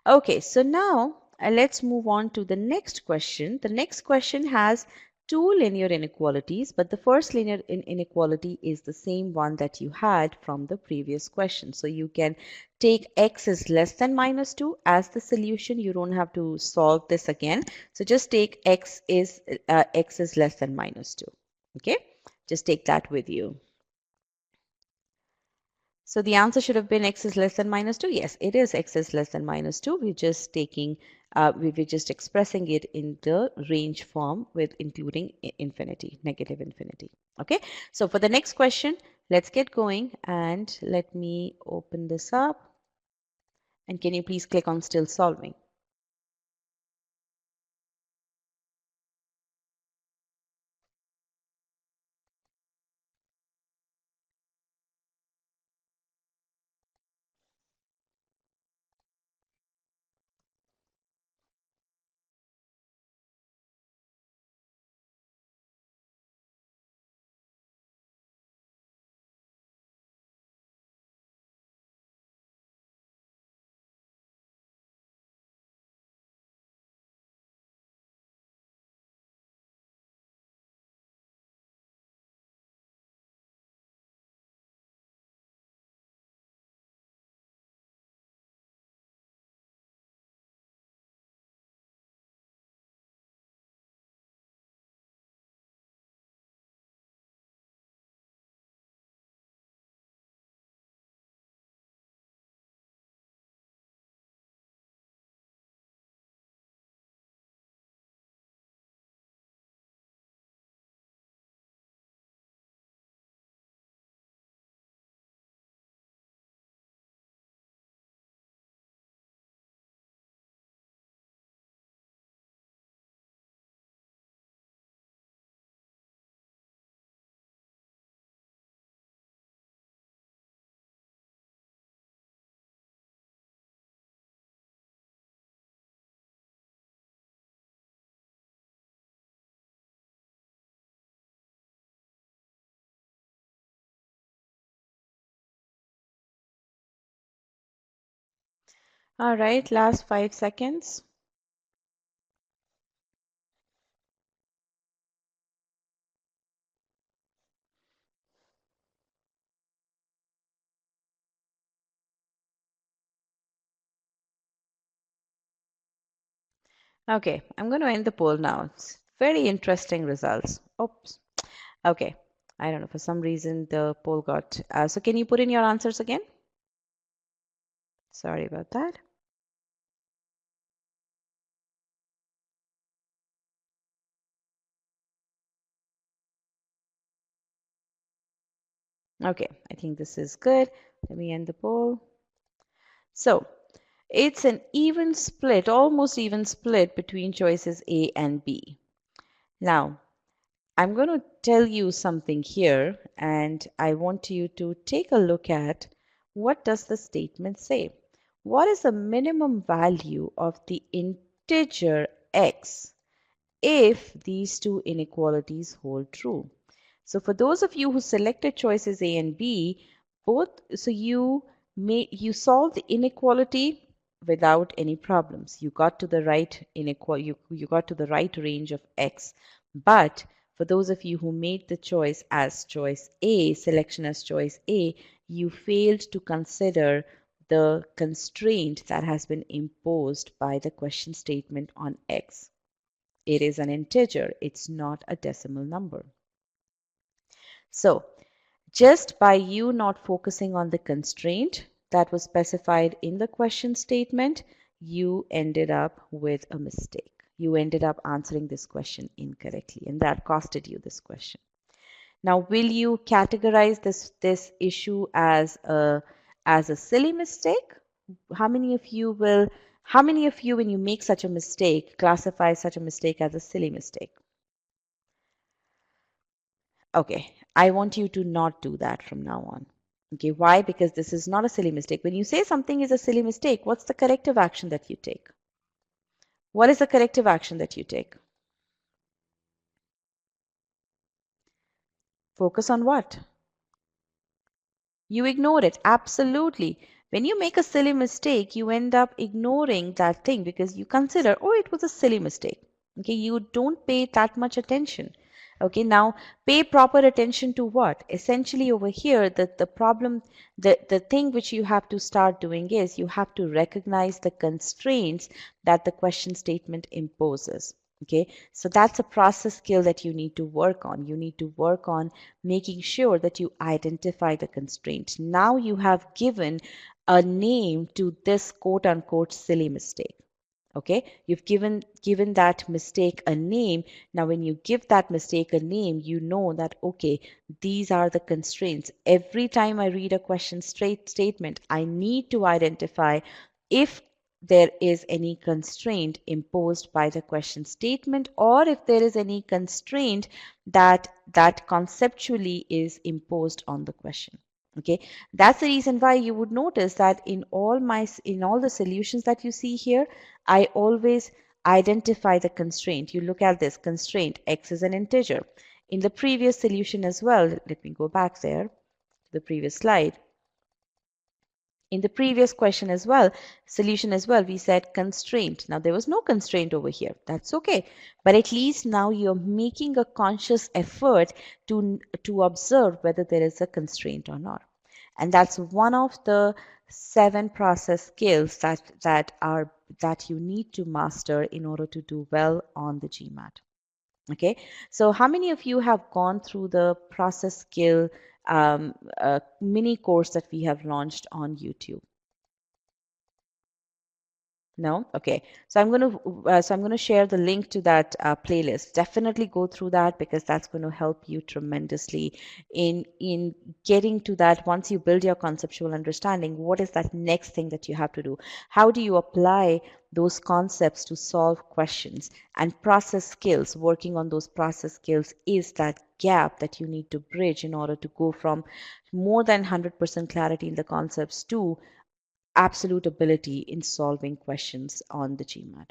Okay, so now let's move on to the next question. The next question has two linear inequalities, but the first linear inequality is the same one that you had from the previous question. So you can take x is less than minus 2 as the solution. You don't have to solve this again. So just take x is less than minus 2. Okay, just take that with you. So the answer should have been x is less than minus 2. Yes, it is x is less than minus 2. We're just expressing it in the range form with including infinity, negative infinity. Okay, so for the next question, let's get going and let me open this up. And can you please click on still solving? All right, last 5 seconds. Okay, I'm going to end the poll now. It's very interesting results. Oops. Okay, I don't know, for some reason the poll got, so can you put in your answers again? Sorry about that. Okay, I think this is good. Let me end the poll. So it's an even split, almost even split between choices A and B. Now, I'm going to tell you something here, and I want you to take a look at what does the statement say. What is the minimum value of the integer x if these two inequalities hold true? So for those of you who selected choices A and B, so you solved the inequality without any problems. You got to the right you got to the right range of x. But for those of you who made the choice as choice A, selection as choice A, you failed to consider the constraint that has been imposed by the question statement on x. It is an integer, it's not a decimal number. So just by you not focusing on the constraint that was specified in the question statement, you ended up with a mistake. You ended up answering this question incorrectly, and that costed you this question. Now, will you categorize this issue as a silly mistake? How many of you will, when you make such a mistake, classify such a mistake as a silly mistake? Okay, I want you to not do that from now on. Okay, why? Because this is not a silly mistake. When you say something is a silly mistake, what's the corrective action that you take? What is the corrective action that you take? Focus on what? You ignore it. Absolutely. When you make a silly mistake, you end up ignoring that thing because you consider, oh, it was a silly mistake. Okay, you don't pay that much attention. Okay, now pay proper attention to what? Essentially over here, the problem, the thing which you have to start doing is you have to recognize the constraints that the question statement imposes. Okay, so that's a process skill that you need to work on. You need to work on making sure that you identify the constraint. Now you have given a name to this quote unquote silly mistake. Okay, you've given that mistake a name. Now when you give that mistake a name, you know that okay, these are the constraints. Every time I read a question statement, I need to identify if there is any constraint imposed by the question statement, or if there is any constraint that conceptually is imposed on the question. Okay, that's the reason why you would notice that in all the solutions that you see here, I always identify the constraint. You look at this constraint, x is an integer. In the previous solution as well, let me go back there to the previous slide. In the previous question as well, solution as well, we said constraint. Now there was no constraint over here. That's okay. But at least now you're making a conscious effort to observe whether there is a constraint or not. And that's one of the 7 process skills that you need to master in order to do well on the GMAT. Okay, so how many of you have gone through the process skill mini course that we have launched on YouTube? No? Okay. So I'm going to share the link to that playlist. Definitely go through that because that's going to help you tremendously in getting to that. Once you build your conceptual understanding, what is that next thing that you have to do? How do you apply those concepts to solve questions? And process skills, working on those process skills is that gap that you need to bridge in order to go from more than 100% clarity in the concepts to absolute ability in solving questions on the GMAT.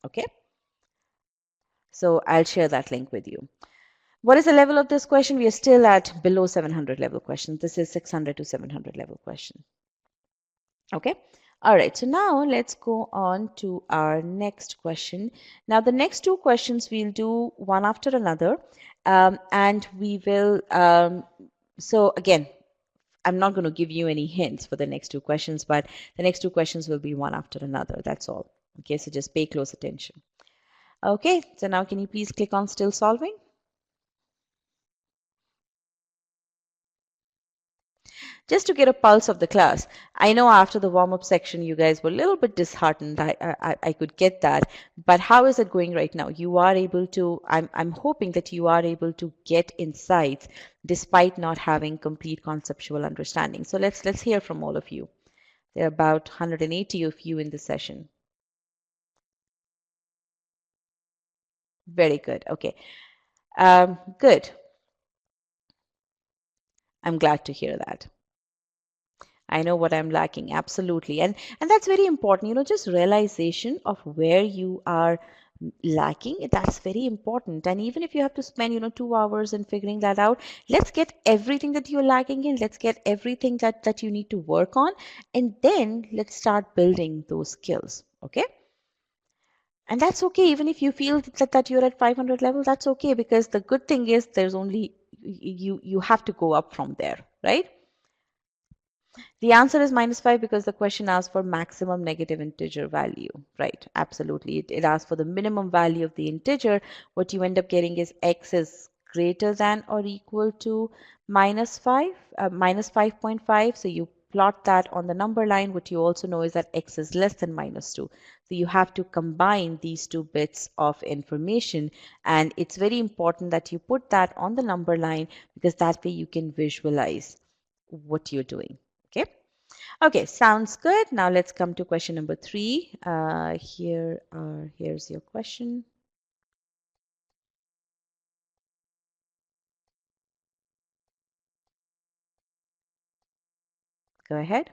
Okay, so I'll share that link with you. What is the level of this question? We are still at below 700 level questions. This is 600 to 700 level question. Okay, All right, so now let's go on to our next question. Now, the next two questions we'll do one after another, and we will. So again, I'm not going to give you any hints for the next two questions, but the next two questions will be one after another. That's all. Okay, so just pay close attention. Okay, so now can you please click on still solving? Just to get a pulse of the class. I know after the warm-up section, you guys were a little bit disheartened. I could get that. But how is it going right now? You are able to, I'm hoping that you are able to get insights despite not having complete conceptual understanding. So let's hear from all of you. There are about 180 of you in the session. Very good. Okay. Good. I'm glad to hear that. I know what I'm lacking, absolutely. And that's very important, just realization of where you are lacking, that's very important. And even if you have to spend, 2 hours in figuring that out, let's get everything that you're lacking in, let's get everything that you need to work on, and then let's start building those skills, okay? And that's okay, even if you feel that you're at 500 level, that's okay, because the good thing is there's only, you have to go up from there, right? The answer is -5 because the question asks for maximum negative integer value. Right, absolutely. It asks for the minimum value of the integer. What you end up getting is x is greater than or equal to -5, minus 5.5. So you plot that on the number line. What you also know is that x is less than -2. So you have to combine these two bits of information. And it's very important that you put that on the number line because that way you can visualize what you're doing. Okay. Okay, sounds good. Now let's come to question number 3. Here's your question. Go ahead.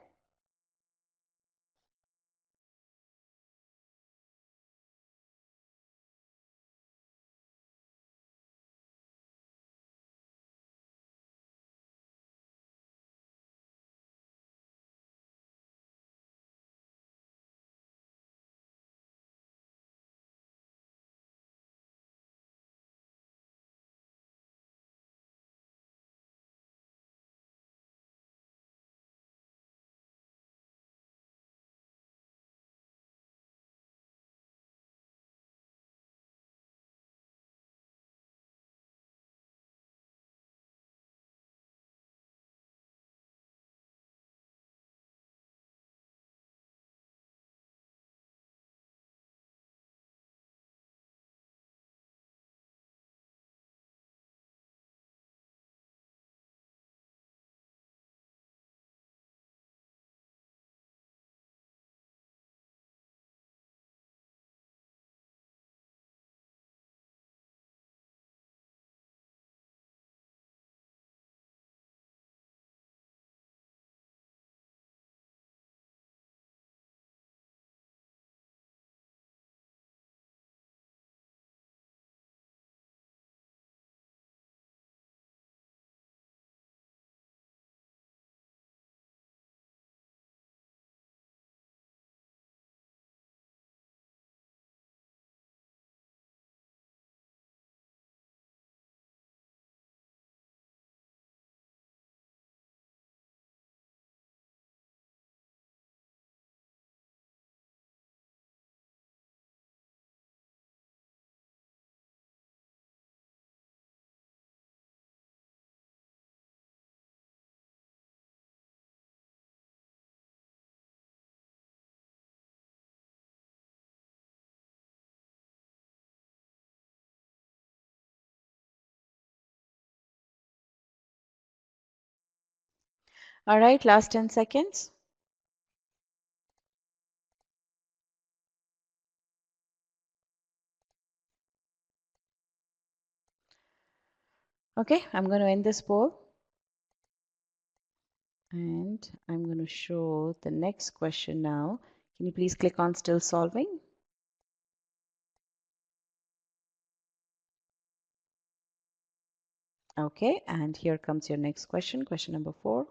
All right, last 10 seconds. Okay, I'm going to end this poll. And I'm going to show the next question now. Can you please click on still solving? Okay, and here comes your next question, question number 4.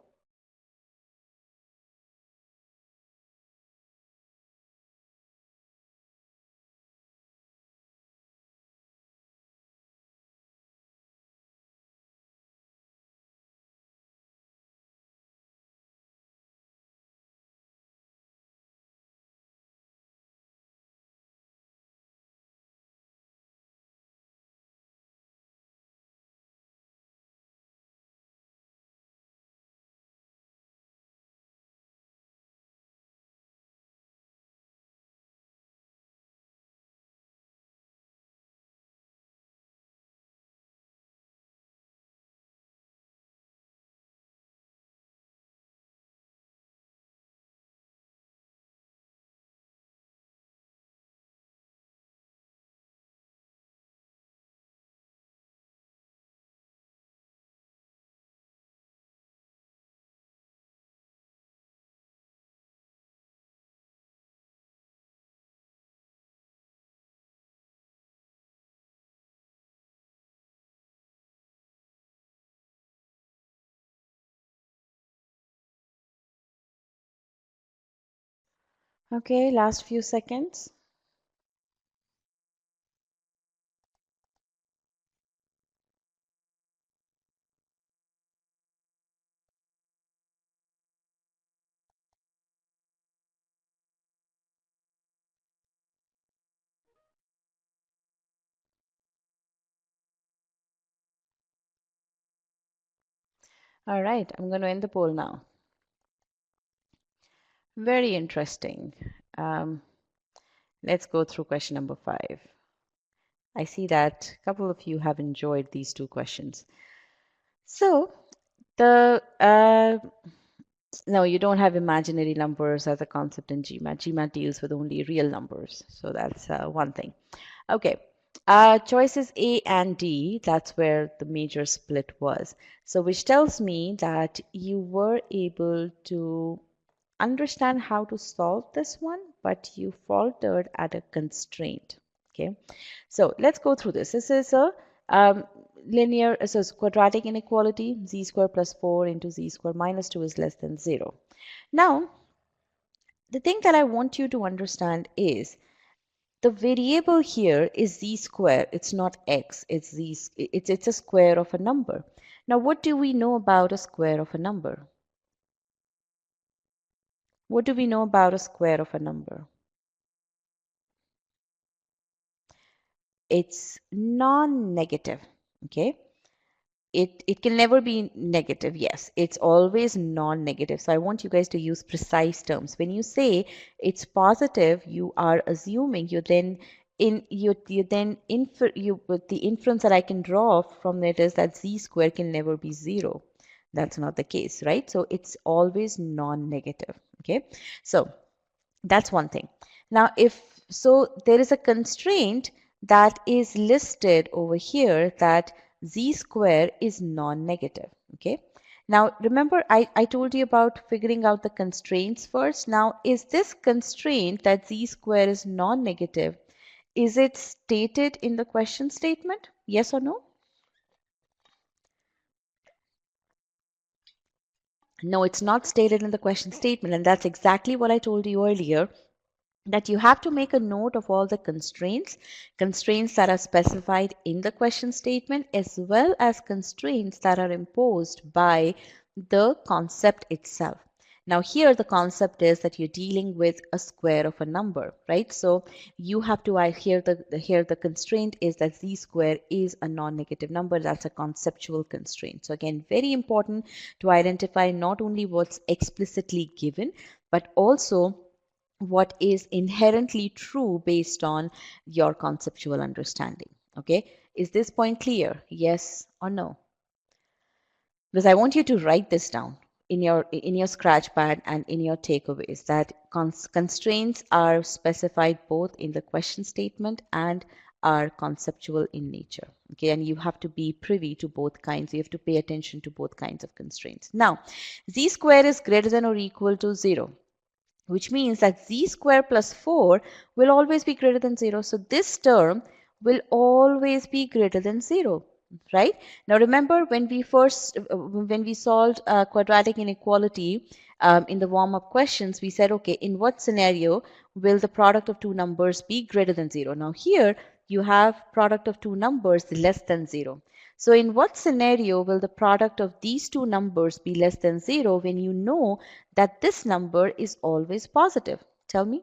Okay, last few seconds. All right, I'm going to end the poll now. Very interesting. Let's go through question number 5. I see that a couple of you have enjoyed these two questions. So the no, you don't have imaginary numbers as a concept in GMAT. GMAT deals with only real numbers. So that's one thing. Okay. Choices A and D, that's where the major split was. So which tells me that you were able to understand how to solve this one, but you faltered at a constraint. Okay, so let's go through this. This is a linear, so it's quadratic inequality, z squared plus 4 into z squared minus 2 is less than 0. Now, the thing that I want you to understand is the variable here is z squared. It's not x, it's it's a square of a number. Now, what do we know about a square of a number? What do we know about a square of a number? It's non-negative. Okay, it can never be negative. Yes, it's always non-negative. So I want you guys to use precise terms. When you say it's positive, you are assuming you then you then infer you with the inference that I can draw from it is that z squared can never be 0. That's not the case, right? So it's always non-negative. Okay, so that's one thing. Now, there is a constraint that is listed over here that z square is non-negative. Okay. Now, remember, I told you about figuring out the constraints first. Now, is this constraint that z square is non-negative, is it stated in the question statement? Yes or no? No, it's not stated in the question statement, and that's exactly what I told you earlier, that you have to make a note of all the constraints that are specified in the question statement, as well as constraints that are imposed by the concept itself. Now here the concept is that you're dealing with a square of a number, right? So you have to here the constraint is that z square is a non-negative number. That's a conceptual constraint. So again, very important to identify not only what's explicitly given, but also what is inherently true based on your conceptual understanding. Okay, is this point clear? Yes or no? Because I want you to write this down in your scratch pad and in your takeaways, that constraints are specified both in the question statement and are conceptual in nature. Okay, and you have to be privy to both kinds. You have to pay attention to both kinds of constraints. Now, z square is greater than or equal to 0, which means that z square plus 4 will always be greater than 0. So this term will always be greater than 0, right? Now remember, when we solved quadratic inequality in the warm-up questions, we said, okay, in what scenario will the product of two numbers be greater than 0? Now here you have product of two numbers less than 0. So in what scenario will the product of these two numbers be less than 0 when you know that this number is always positive? Tell me.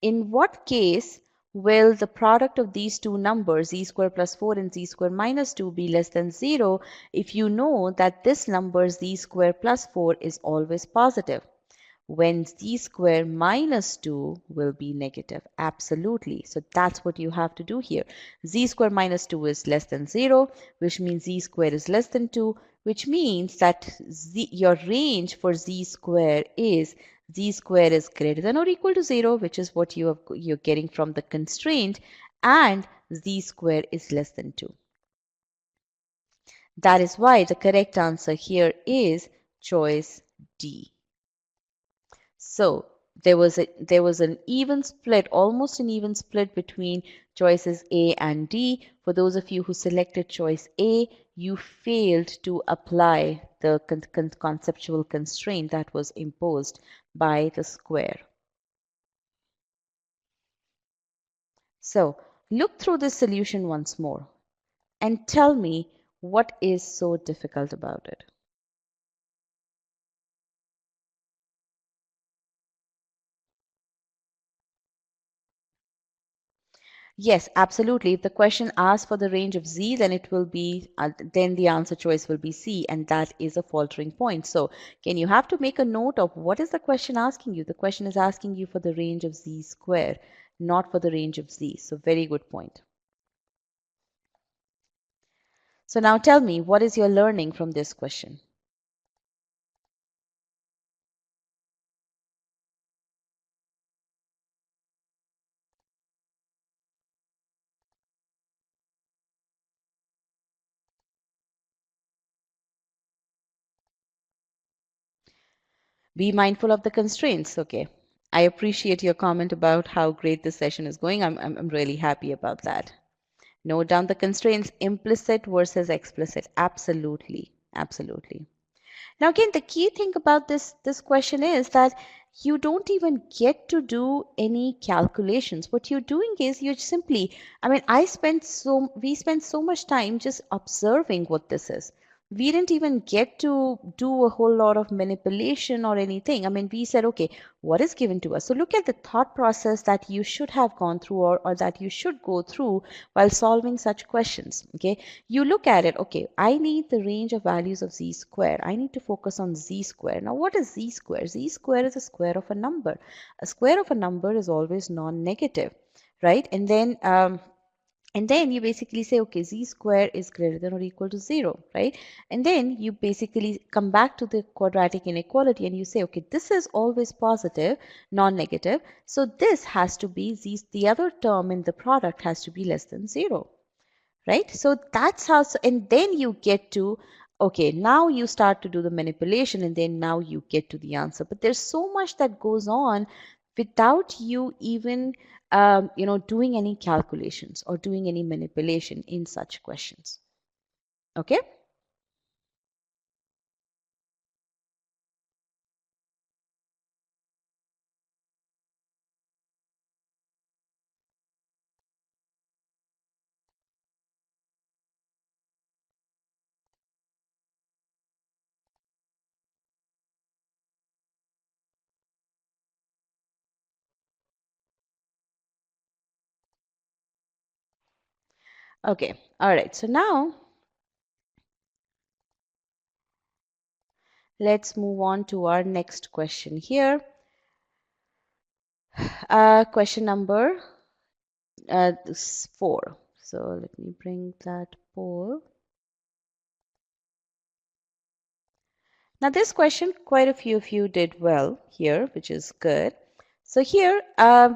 In what case will the product of these two numbers, z squared plus 4 and z squared minus 2, be less than 0 if you know that this number z squared plus 4 is always positive? When z squared minus 2 will be negative. Absolutely. So that's what you have to do here. Z squared minus 2 is less than 0, which means z squared is less than 2, which means that your range for z squared is z squared is greater than or equal to 0, which is what you're getting from the constraint, and z squared is less than 2. That is why the correct answer here is choice D. So there was an even split, almost an even split between choices A and D. For those of you who selected choice A, you failed to apply the conceptual constraint that was imposed by the square. So look through this solution once more and tell me what is so difficult about it. Yes, absolutely. If the question asks for the range of z, then it will be, then the answer choice will be C, and that is a faltering point. So can you have to make a note of what is the question asking you? The question is asking you for the range of z square, not for the range of z. So very good point. So now tell me, what is your learning from this question? Be mindful of the constraints. Okay. I appreciate your comment about how great this session is going. I'm really happy about that. Note down the constraints, implicit versus explicit. Absolutely. Absolutely. Now, again, the key thing about this question is that you don't even get to do any calculations. What you're doing is you're simply, I mean, we spent so much time just observing what this is. We didn't even get to do a whole lot of manipulation or anything. I mean, we said, okay, what is given to us? So look at the thought process that you should have gone through, or that you should go through while solving such questions. Okay, you look at it, okay, I need the range of values of z square. I need to focus on z square. Now, what is z square? Z square is a square of a number. A square of a number is always non-negative, right? And then you basically say, okay, z square is greater than or equal to 0, right? And then you basically come back to the quadratic inequality and you say, okay, this is always positive, non-negative. So this has to be, the other term in the product has to be less than 0, right? So that's how, and then you get to, okay, now you start to do the manipulation and then now you get to the answer. But there's so much that goes on without you even, doing any calculations or doing any manipulation in such questions. Okay? Okay. All right. So now let's move on to our next question here. Question number 4. So let me bring that poll. Now this question, quite a few of you did well here, which is good. So here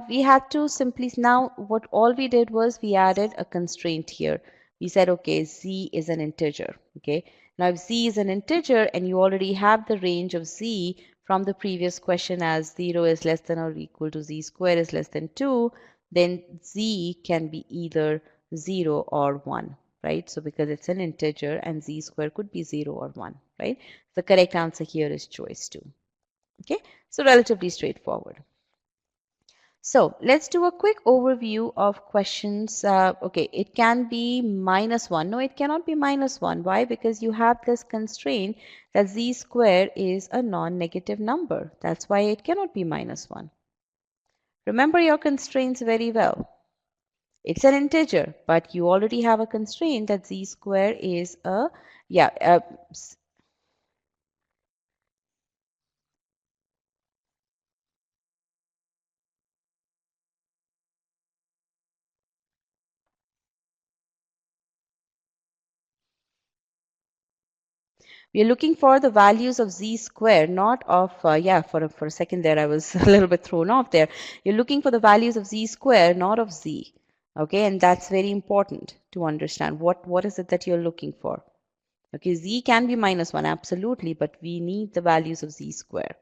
we had to simply, now what all we did was we added a constraint here. We said, okay, z is an integer. Okay. Now if z is an integer and you already have the range of z from the previous question as 0 is less than or equal to z square is less than 2, then z can be either 0 or 1, right? So because it's an integer and z square could be 0 or 1, right? The correct answer here is choice 2. Okay, so relatively straightforward. So let's do a quick overview of questions. Okay, it can be -1. No, it cannot be -1. Why? Because you have this constraint that z square is a non-negative number. That's why it cannot be -1. Remember your constraints very well. It's an integer, but you already have a constraint that z square is a, yeah, we are looking for the values of z square, not of, yeah, for a second there I was a little bit thrown off there. You're looking for the values of z square, not of z. Okay, and that's very important to understand. What is it that you're looking for? Okay, z can be -1, absolutely, but we need the values of z square.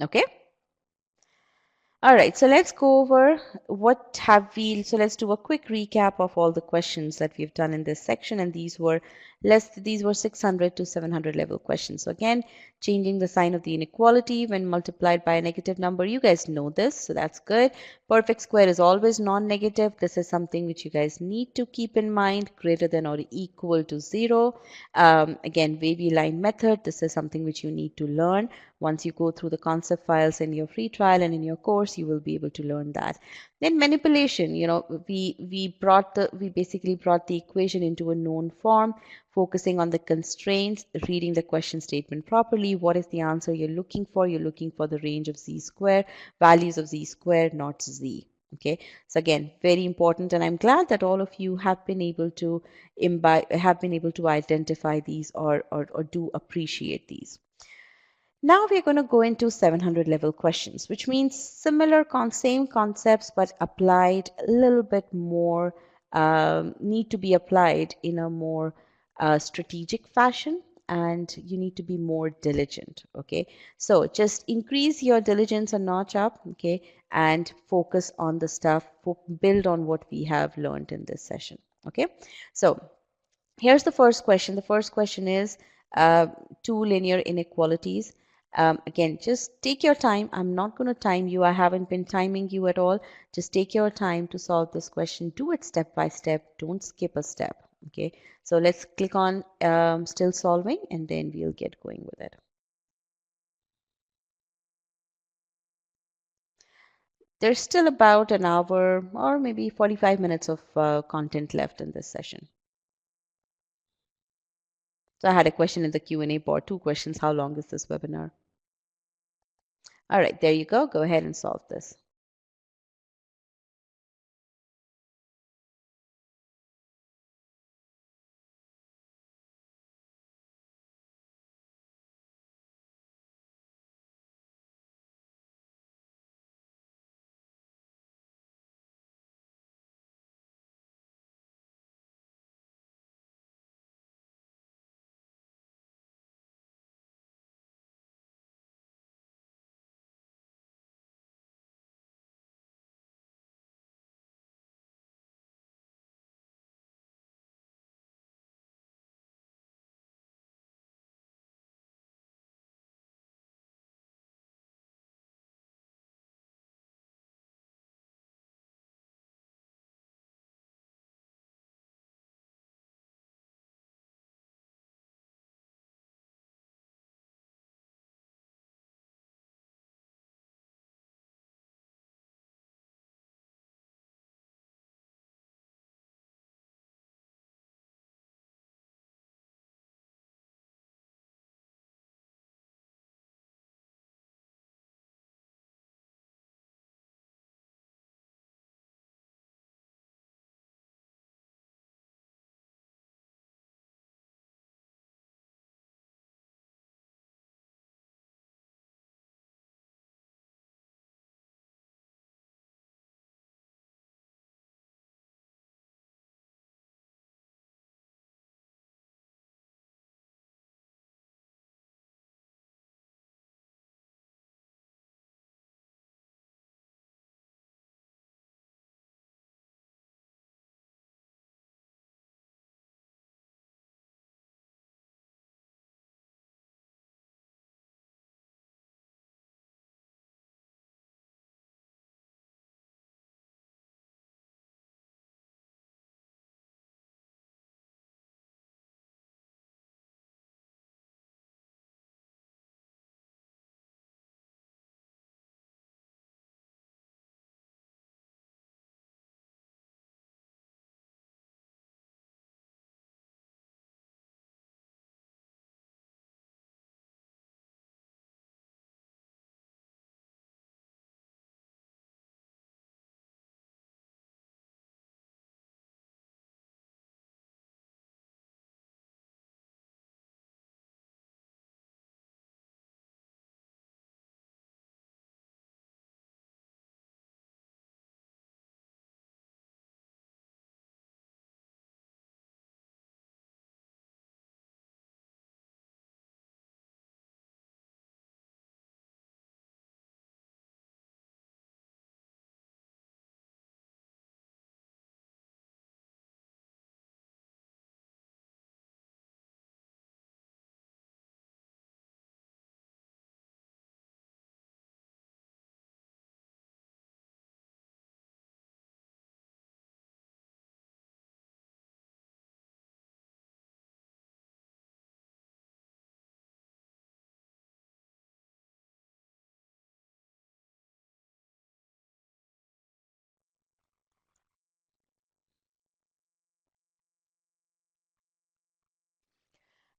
Okay. All right, so let's go over so let's do a quick recap of all the questions that we've done in this section. And these were 600 to 700 level questions. So again, changing the sign of the inequality when multiplied by a negative number. You guys know this, so that's good. Perfect square is always non-negative. This is something which you guys need to keep in mind, greater than or equal to 0. Again, wavy line method, this is something which you need to learn. Once you go through the concept files in your free trial and in your course, you will be able to learn that. Then manipulation, we basically brought the equation into a known form, focusing on the constraints, reading the question statement properly. What is the answer you're looking for? You're looking for the range of z square, values of z square, not z. Okay, so again, very important, and I'm glad that all of you have been able to identify these or do appreciate these. Now we're going to go into 700 level questions, which means same concepts, but applied a little bit more, need to be applied in a more strategic fashion, and you need to be more diligent. Okay, so just increase your diligence a notch up, okay, and focus on the stuff, build on what we have learned in this session. Okay, so here's the first question. The first question is two linear inequalities. Again, just take your time. I'm not going to time you. I haven't been timing you at all. Just take your time to solve this question. Do it step by step. Don't skip a step. Okay, so let's click on still solving, and then we'll get going with it. There's still about an hour or maybe 45 minutes of content left in this session. So I had a question in the Q&A board, 2 questions. How long is this webinar? All right, there you go. Go ahead and solve this.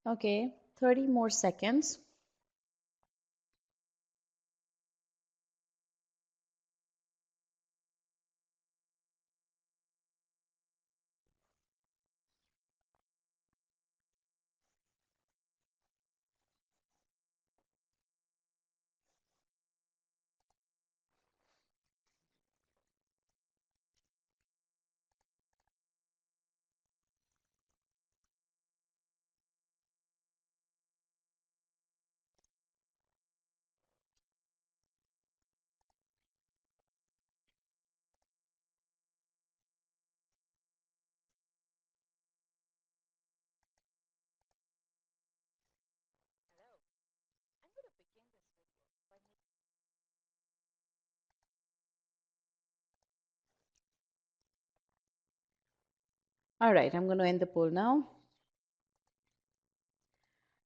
Okay, 30 more seconds. All right, I'm going to end the poll now.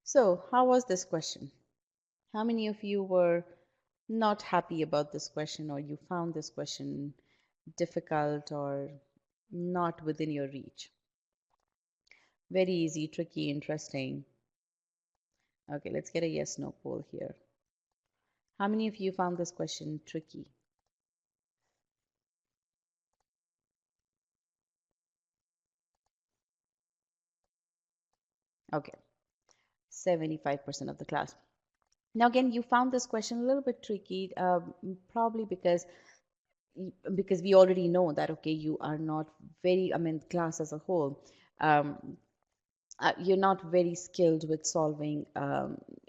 So, how was this question? How many of you were not happy about this question, or you found this question difficult or not within your reach? Very easy, tricky, interesting. Okay, let's get a yes no poll here. How many of you found this question tricky? Okay, 75% of the class. Now, again, you found this question a little bit tricky, probably because we already know that, okay, you are not very, I mean, class as a whole, um, you're not very skilled with solving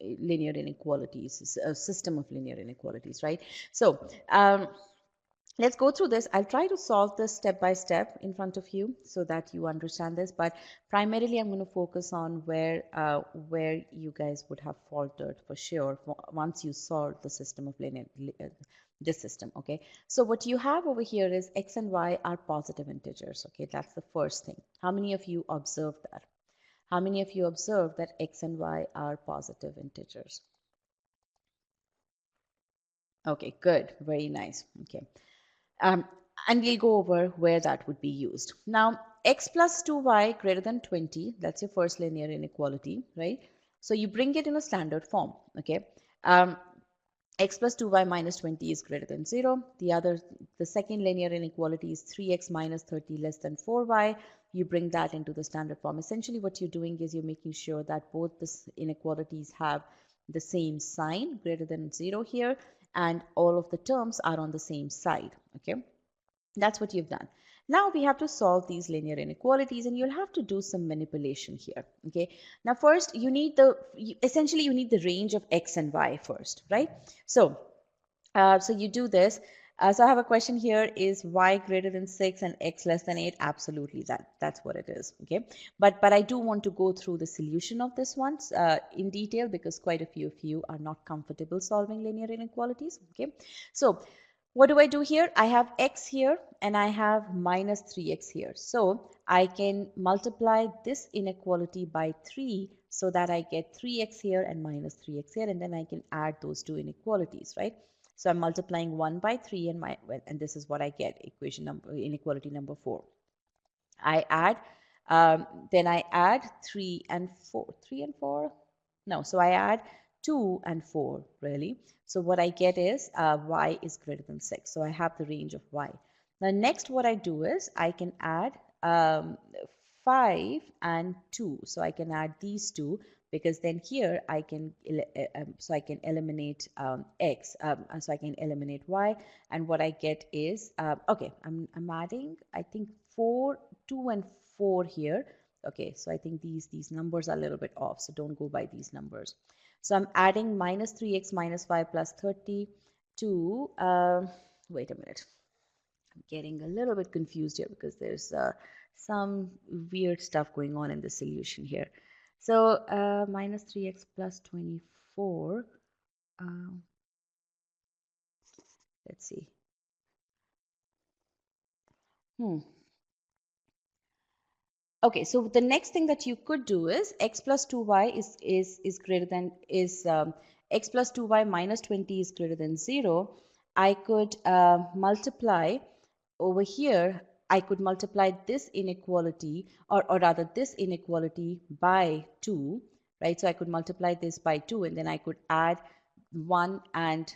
linear inequalities, a system of linear inequalities, right? So let's go through this. I'll try to solve this step by step in front of you so that you understand this, but primarily I'm going to focus on where you guys would have faltered for sure once you solve the system of linear this system. Okay, so what you have over here is x and y are positive integers. Okay, that's the first thing. How many of you observed that? How many of you observed that x and y are positive integers? Okay, good, very nice. Okay. Um, and we'll go over where that would be used. Now, x plus 2y greater than 20, that's your first linear inequality, right? So you bring it in a standard form, okay? X plus 2y minus 20 is greater than 0. The second linear inequality is 3x minus 30 less than 4y. You bring that into the standard form. Essentially, what you're doing is you're making sure that both the inequalities have the same sign, greater than 0 here, and all of the terms are on the same side, okay? That's what you've done. Now we have to solve these linear inequalities, and you'll have to do some manipulation here, okay? Now first, essentially you need the range of x and y first, right? So you do this. So I have a question here: is y greater than 6 and x less than 8? Absolutely, that's what it is. Okay, but I do want to go through the solution of this one in detail because quite a few of you are not comfortable solving linear inequalities. Okay, so what do I do here? I have x here and I have minus 3x here. So I can multiply this inequality by 3 so that I get 3x here and minus 3x here, and then I can add those two inequalities, right? So I'm multiplying 1 by 3 and this is what I get, inequality number 4. I add, then I add 3 and 4. 3 and 4? No, so I add 2 and 4, really. So what I get is y is greater than 6. So I have the range of y. Now next what I do is I can add 5 and 2. So I can add these two because then here I can so I can eliminate x, so I can eliminate y, and what I get is okay. I'm adding, I think, 2 and 4 here. Okay, so I think these numbers are a little bit off, so don't go by these numbers. So I'm adding minus 3x minus 5 plus 30 to wait a minute. I'm getting a little bit confused here because there's some weird stuff going on in the solution here. So minus 3x plus 24. Let's see. Okay, so the next thing that you could do is x plus 2y is greater than x plus 2y minus 20 is greater than 0. I could multiply over here. I could multiply this inequality, or rather this inequality by 2. right? So I could multiply this by 2, and then I could add 1 and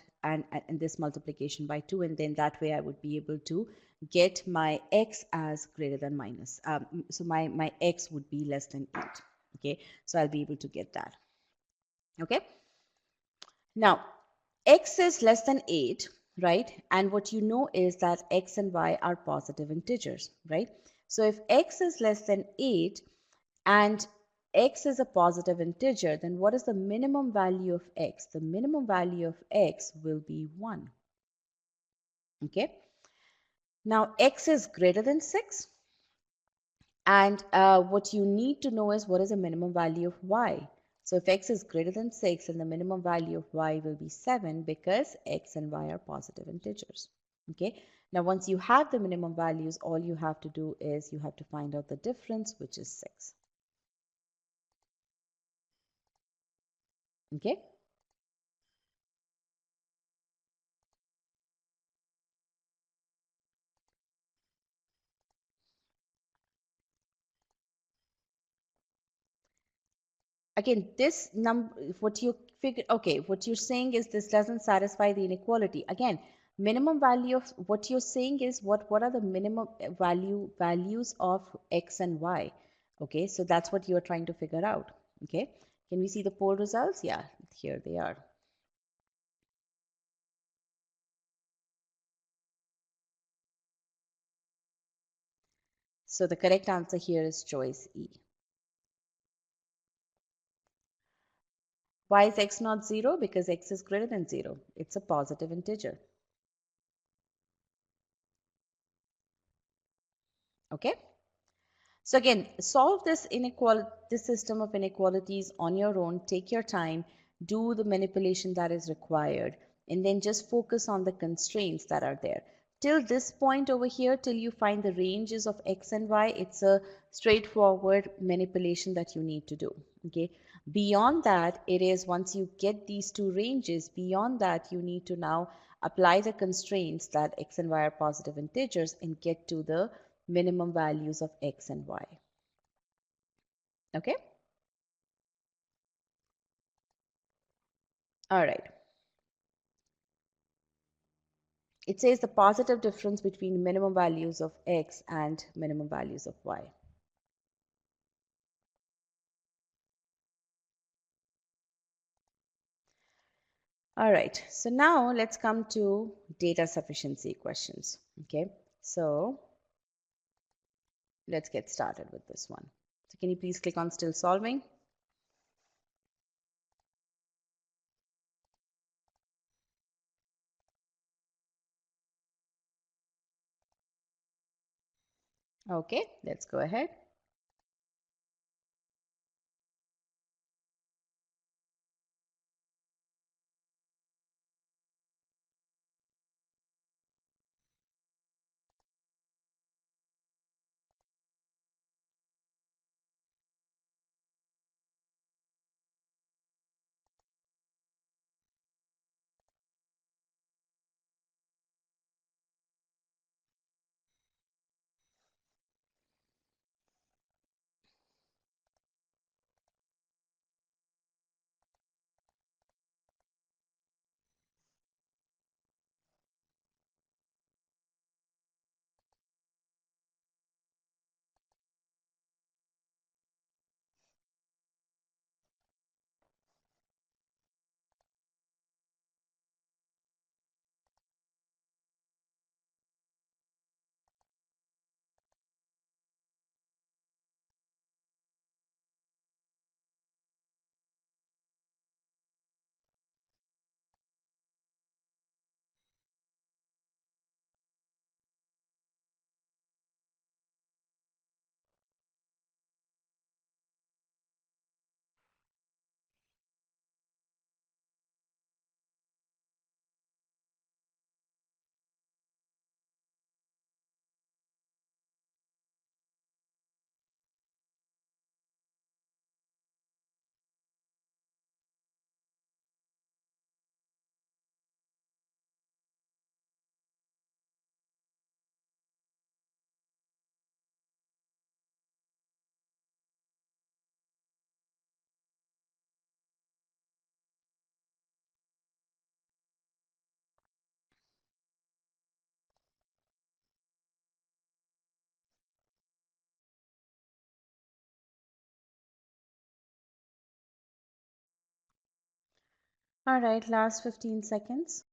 this multiplication by 2, and then that way I would be able to get my x as greater than minus. So my x would be less than 8. Okay, so I'll be able to get that. Okay, now x is less than 8, right? And what you know is that x and y are positive integers, right? So if x is less than 8 and x is a positive integer, then what is the minimum value of x? The minimum value of x will be 1. Okay, now x is greater than 6, and what you need to know is what is the minimum value of y. So if x is greater than 6, then the minimum value of y will be 7 because x and y are positive integers. Okay, now once you have the minimum values, all you have to do is you have to find out the difference, which is 6. Okay. Again, this number, what you figure, okay, what you're saying is this doesn't satisfy the inequality. Again, minimum value of what you're saying is what are the minimum values of x and y. Okay, so that's what you're trying to figure out. Okay, can we see the poll results? Yeah, here they are. So the correct answer here is choice E. Why is x not 0? Because x is greater than 0. It's a positive integer. Okay. So again, solve this system of inequalities on your own. Take your time, do the manipulation that is required, and then just focus on the constraints that are there. Till this point over here, till you find the ranges of x and y, it's a straightforward manipulation that you need to do. Okay. Beyond that, it is once you get these two ranges, beyond that, you need to now apply the constraints that x and y are positive integers and get to the minimum values of x and y. Okay? All right. It says the positive difference between minimum values of x and minimum values of y. All right. So now let's come to data sufficiency questions. Okay. So let's get started with this one. So can you please click on still solving? Okay, let's go ahead. All right, last 15 seconds.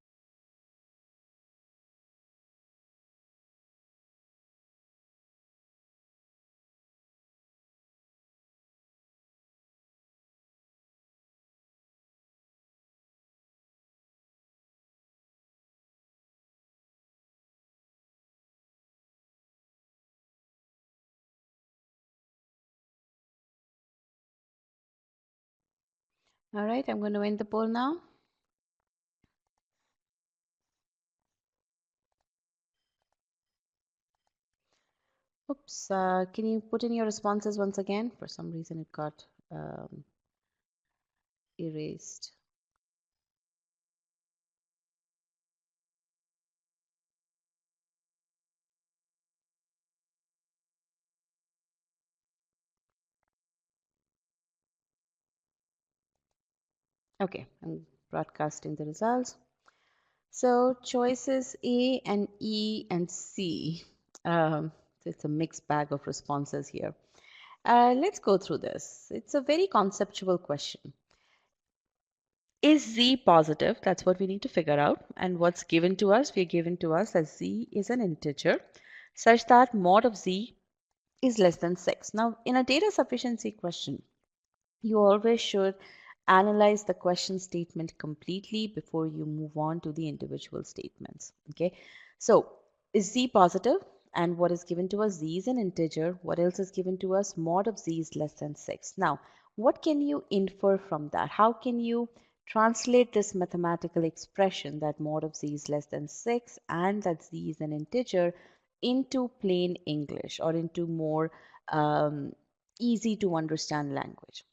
All right, I'm going to end the poll now. Oops, can you put in your responses once again? For some reason it got erased. Okay, I'm broadcasting the results. So choices A and E and C. It's a mixed bag of responses here. Let's go through this. It's a very conceptual question. Is Z positive? That's what we need to figure out. And what's given to us? We're given to us as Z is an integer such that mod of Z is less than 6. Now, in a data sufficiency question, you always should analyze the question statement completely before you move on to the individual statements. Okay, so is Z positive? And what is given to us? Z is an integer. What else is given to us? Mod of Z is less than 6. Now, what can you infer from that? How can you translate this mathematical expression that mod of Z is less than 6 and that Z is an integer into plain English or into more easy to understand language?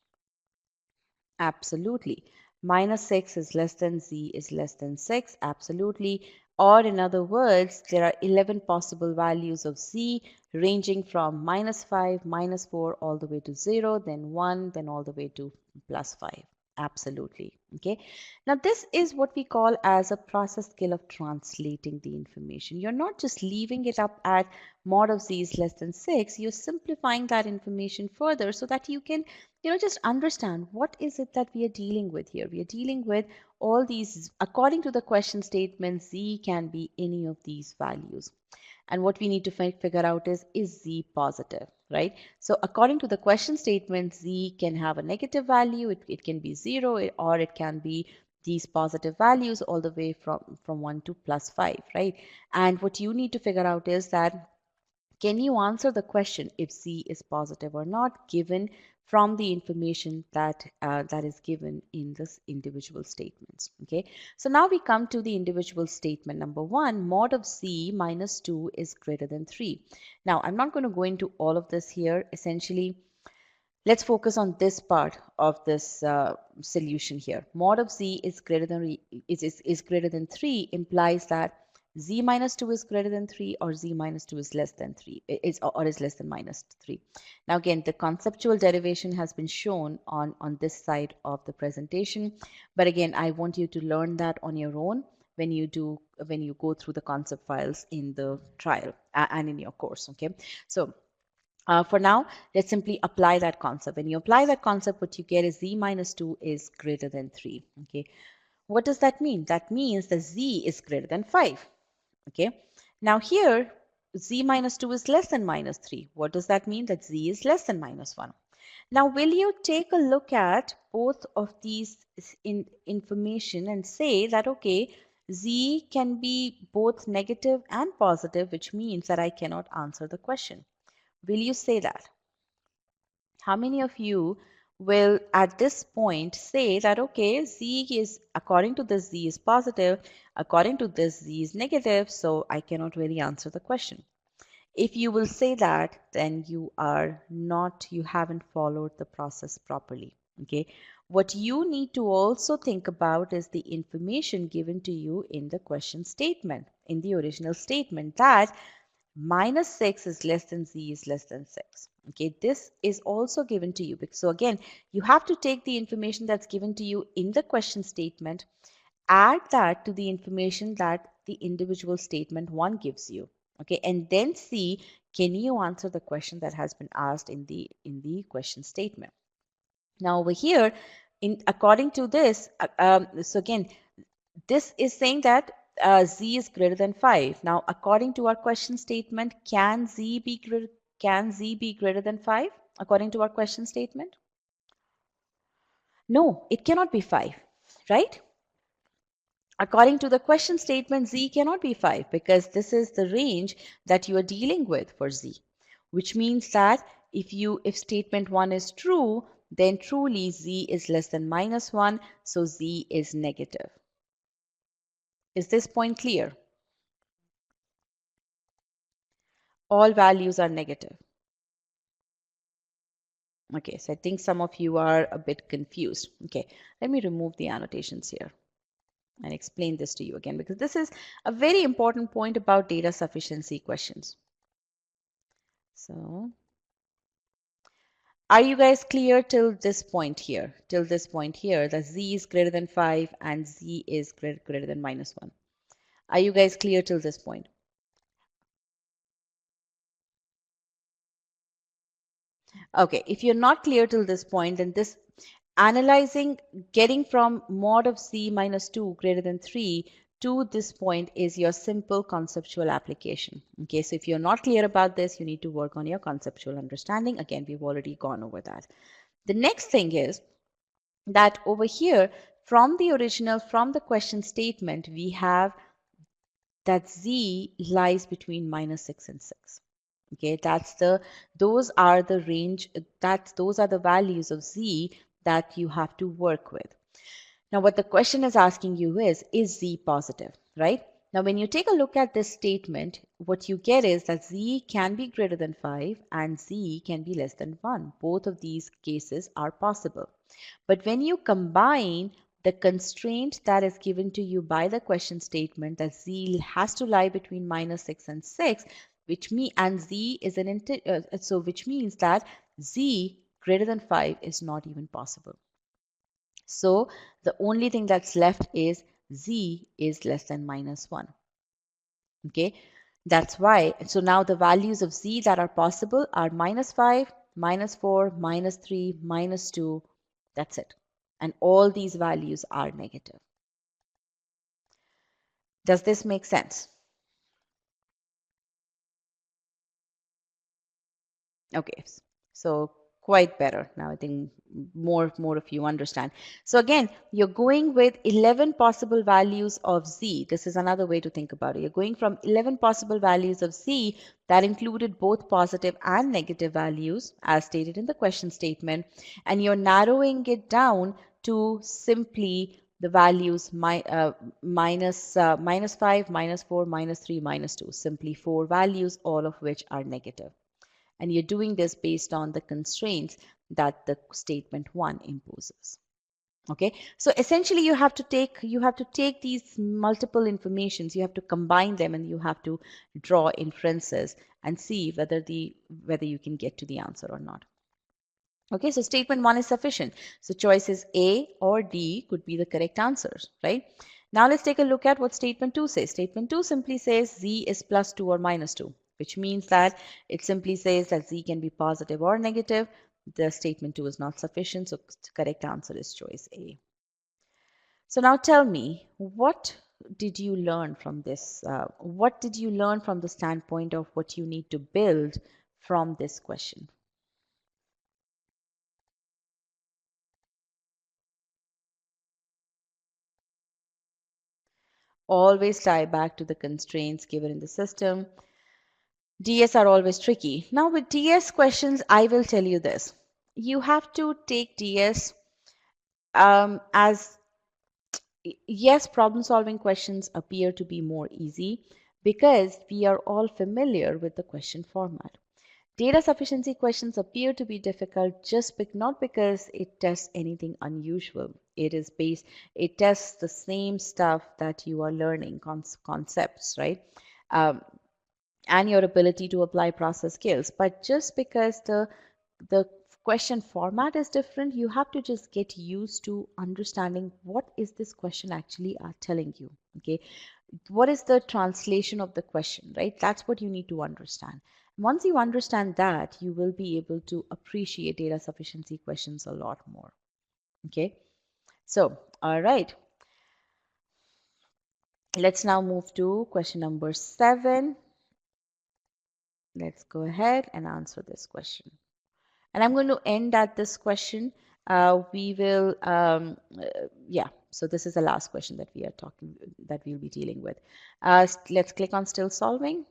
Absolutely. Minus 6 is less than Z is less than 6. Absolutely. Or in other words, there are 11 possible values of Z ranging from minus 5, minus 4, all the way to 0, then 1, then all the way to plus 5. Absolutely. Okay. Now, this is what we call as a process skill of translating the information. You're not just leaving it up at mod of Z is less than 6. You're simplifying that information further so that you can just understand what is it that we are dealing with here. We are dealing with all these, according to the question statement, Z can be any of these values. And what we need to figure out is Z positive, right? So according to the question statement, Z can have a negative value, it can be 0, or it can be these positive values all the way from 1 to plus 5, right? And what you need to figure out is that can you answer the question if Z is positive or not, given from the information that is given in this individual statements? Okay, so now we come to the individual statement number 1. Mod of Z minus 2 is greater than 3. Now, I'm not going to go into all of this here. Essentially, let's focus on this part of this solution here. Mod of Z is greater than is greater than 3 implies that Z minus 2 is greater than 3 or Z minus 2 is less than 3 or is less than minus 3. Now again, the conceptual derivation has been shown on this side of the presentation, but again, I want you to learn that on your own when you go through the concept files in the trial and in your course. Okay, so for now, let's simply apply that concept. When you apply that concept, what you get is Z minus 2 is greater than 3. Okay. What does that mean? That means that Z is greater than 5. Okay. Now here, Z minus 2 is less than minus 3. What does that mean? That Z is less than minus 1. Now, will you take a look at both of these information and say that, okay, Z can be both negative and positive, which means that I cannot answer the question. Will you say that? How many of you will at this point say that, okay, Z is, according to this, Z is positive, according to this, Z is negative, so I cannot really answer the question. If you will say that, then you haven't followed the process properly. Okay. What you need to also think about is the information given to you in the question statement, in the original statement, that minus 6 is less than Z is less than 6. Okay, this is also given to you. So again, you have to take the information that's given to you in the question statement, add that to the information that the individual statement 1 gives you. Okay, and then see, can you answer the question that has been asked in the question statement? Now over here, according to this, so again, this is saying that z is greater than 5. Now, according to our question statement, can z be greater than 5? According to our question statement? No, it cannot be 5, right? According to the question statement, z cannot be 5 because this is the range that you are dealing with for z, which means that if statement 1 is true, then truly z is less than -1, so z is negative. Is this point clear? All values are negative. Okay, so I think some of you are a bit confused. Okay, let me remove the annotations here and explain this to you again, because this is a very important point about data sufficiency questions. So, are you guys clear till this point here? Till this point here, that z is greater than 5 and z is greater than -1. Are you guys clear till this point? Okay, if you're not clear till this point, then this analyzing, getting from mod of z minus 2 greater than 3 to this point is your simple conceptual application. Okay, so if you're not clear about this, you need to work on your conceptual understanding. Again, we've already gone over that. The next thing is that over here, from the question statement, we have that z lies between -6 and 6. Okay, those are the range, those are the values of z that you have to work with. Now, what the question is asking you is z positive, right? Now, when you take a look at this statement, what you get is that z can be greater than 5 and z can be less than 1. Both of these cases are possible. But when you combine the constraint that is given to you by the question statement, that z has to lie between -6 and 6, which z is an so which means that z greater than 5 is not even possible. So the only thing that's left is z is less than -1. Okay, that's why. So now the values of z that are possible are -5, -4, -3, -2. That's it. And all these values are negative. Does this make sense? Okay, so quite better. Now I think more of you understand. So again, you're going with 11 possible values of z. This is another way to think about it. You're going from 11 possible values of z that included both positive and negative values as stated in the question statement, and you're narrowing it down to simply the values -5, -4, -3, -2. Simply 4 values, all of which are negative. And you're doing this based on the constraints that the statement 1 imposes. Okay, so essentially you have to take these multiple informations, you have to combine them, and you have to draw inferences and see whether you can get to the answer or not. Okay, so statement 1 is sufficient. So choices A or D could be the correct answers, right? Now let's take a look at what statement 2 says. Statement 2 simply says z is +2 or -2, which means that it simply says that z can be positive or negative. The statement 2 is not sufficient, so the correct answer is choice A. So now tell me, what did you learn from this? What did you learn from the standpoint of what you need to build from this question? Always tie back to the constraints given in the system. DS are always tricky. Now with DS questions, I will tell you this. You have to take DS as, yes, problem solving questions appear to be more easy because we are all familiar with the question format. Data sufficiency questions appear to be difficult not because it tests anything unusual. It tests the same stuff that you are learning, concepts, right? And your ability to apply process skills. But just because the question format is different, you have to just get used to understanding what is this question actually telling you. Okay, what is the translation of the question, right? That's what you need to understand. Once you understand that, you will be able to appreciate data sufficiency questions a lot more. Okay. So, all right. Let's now move to question number 7. Let's go ahead and answer this question. And I'm going to end at this question. We will, yeah, so this is the last question that that we'll be dealing with. Let's click on still solving.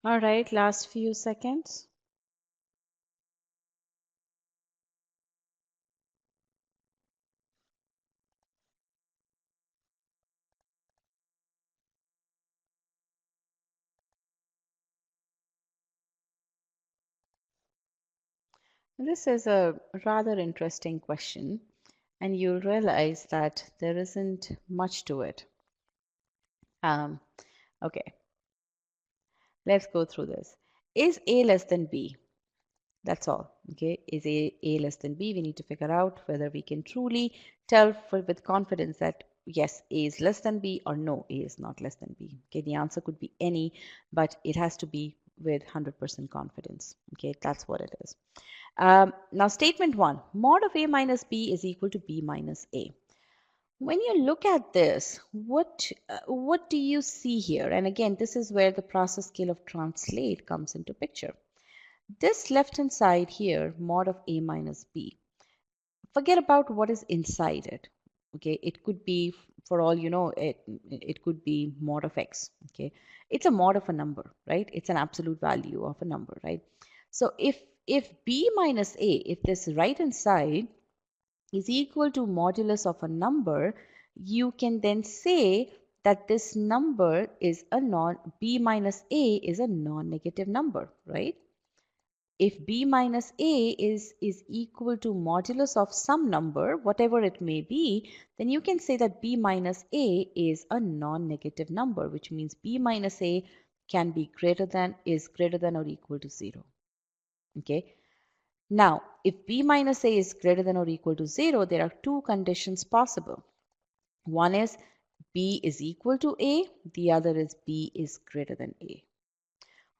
All right, last few seconds. This is a rather interesting question, and you'll realize that there isn't much to it. Um, okay, let's go through this. Is A less than B? That's all. Okay, is A less than B? We need to figure out whether we can truly tell with confidence that yes, A is less than B, or no, A is not less than B. Okay, the answer could be any, but it has to be with 100% confidence. Okay, that's what it is. Now, statement 1, mod of A minus B is equal to B minus A. When you look at this, what do you see here? And again, this is where the process scale of translate comes into picture. This left-hand side here, mod of A minus B, forget about what is inside it. Okay, it could be, for all you know, it could be mod of X. Okay, it's a mod of a number, right? It's an absolute value of a number, right? So if B minus A, if this right-hand side is equal to modulus of a number, you can then say that this number is B minus A is a non-negative number, right? If B minus A is equal to modulus of some number, whatever it may be, then you can say that B minus A is a non-negative number, which means B minus A can be is greater than or equal to 0. Okay. Now, if B minus A is greater than or equal to 0, there are two conditions possible. One is B is equal to A, the other is B is greater than A,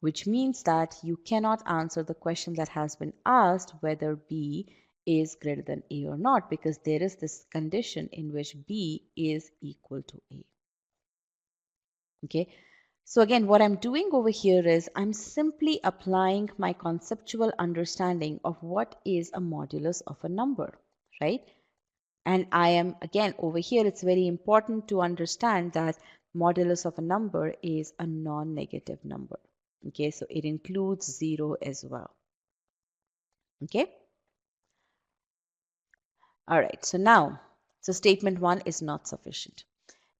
which means that you cannot answer the question that has been asked whether B is greater than A or not, because there is this condition in which B is equal to A. Okay, so again, what I'm doing over here is I'm simply applying my conceptual understanding of what is a modulus of a number, right? And I am, again, over here, it's very important to understand that modulus of a number is a non-negative number. Okay, so it includes 0 as well. Okay. All right, so statement 1 is not sufficient.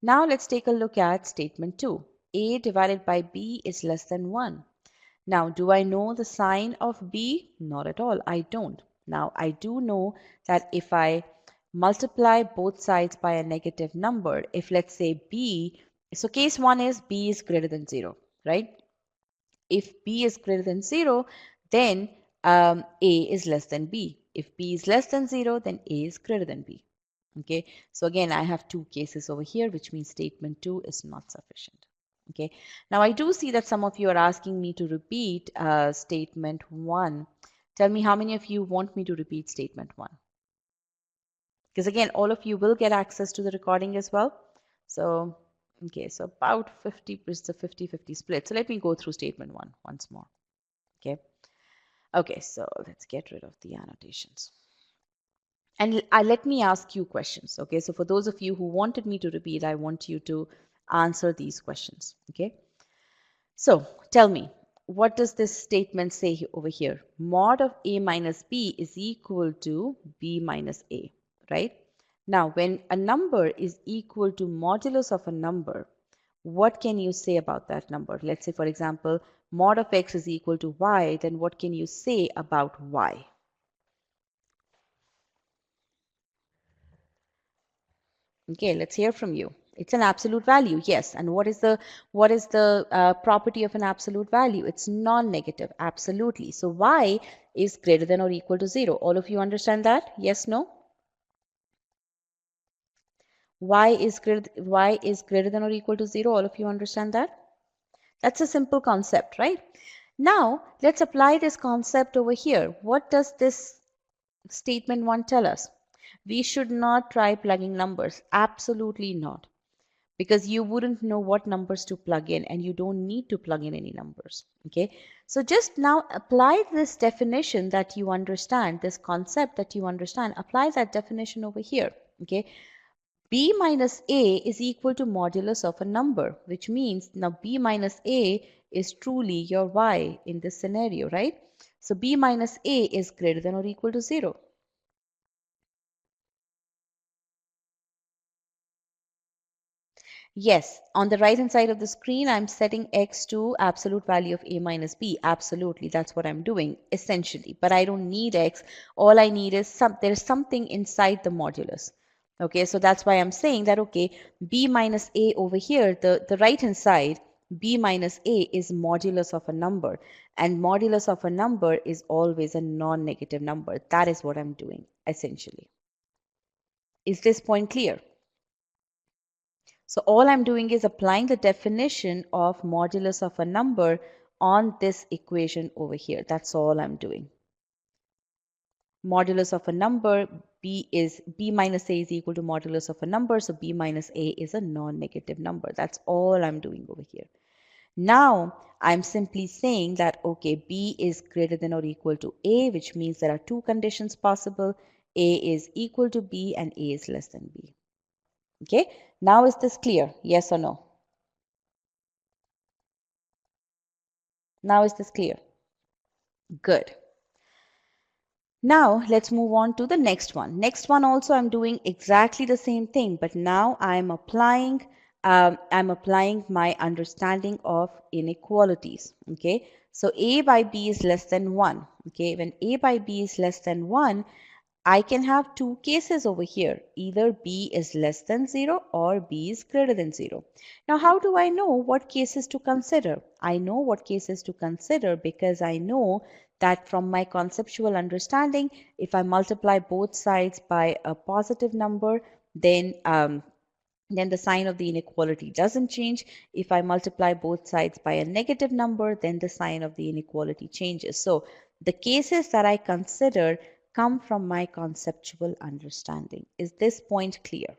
Now let's take a look at statement 2. A divided by B is less than 1. Now, do I know the sign of B? Not at all, I don't. Now, I do know that if I multiply both sides by a negative number, if let's say B, so case 1 is B is greater than 0, right? If B is greater than 0, then A is less than B. If B is less than 0, then A is greater than B. Okay, so again, I have two cases over here, which means statement 2 is not sufficient. Okay, now I do see that some of you are asking me to repeat statement 1. Tell me how many of you want me to repeat statement 1? Because again, all of you will get access to the recording as well. So, okay, so about 50%, 50-50 split. So let me go through statement 1 once more. Okay. Okay, so let's get rid of the annotations. And let me ask you questions. Okay, so for those of you who wanted me to repeat, I want you to answer these questions. Okay, so tell me, what does this statement say over here? Mod of A minus B is equal to B minus A, right? Now, when a number is equal to modulus of a number, what can you say about that number? Let's say, for example, mod of X is equal to Y, then what can you say about Y? Okay, let's hear from you. It's an absolute value, yes. And what is the property of an absolute value? It's non-negative, absolutely. So y is greater than or equal to 0. All of you understand that? Yes, no? Y is greater than or equal to 0. All of you understand that? That's a simple concept, right? Now, let's apply this concept over here. What does this statement 1 tell us? We should not try plugging numbers. Absolutely not. Because you wouldn't know what numbers to plug in, and you don't need to plug in any numbers. Okay, so just now apply this definition that you understand, this concept that you understand, apply that definition over here. Okay, B minus A is equal to modulus of a number, which means now B minus A is truly your Y in this scenario, right? So B minus A is greater than or equal to 0. Yes, on the right hand side of the screen, I'm setting x to absolute value of a minus b. Absolutely, that's what I'm doing essentially. But I don't need x. All I need is there's something inside the modulus. Okay, so that's why I'm saying that, okay, b minus a over here, the right hand side, b minus a is modulus of a number. And modulus of a number is always a non-negative number. That is what I'm doing essentially. Is this point clear? So all I'm doing is applying the definition of modulus of a number on this equation over here. That's all I'm doing. Modulus of a number, b minus a is equal to modulus of a number. So b minus a is a non-negative number. That's all I'm doing over here. Now I'm simply saying that, okay, b is greater than or equal to a, which means there are two conditions possible. A is equal to b and a is less than b. Okay, now is this clear? Yes or no? Now is this clear? Good. Now let's move on to the next one. Next one also I'm doing exactly the same thing, but now I'm applying my understanding of inequalities. Okay, so a by b is less than 1. Okay, when a by b is less than 1, I can have two cases over here. Either b is less than 0 or b is greater than 0. Now, how do I know what cases to consider? I know what cases to consider because I know that from my conceptual understanding, if I multiply both sides by a positive number, then the sign of the inequality doesn't change. If I multiply both sides by a negative number, then the sign of the inequality changes. So the cases that I consider come from my conceptual understanding. Is this point clear?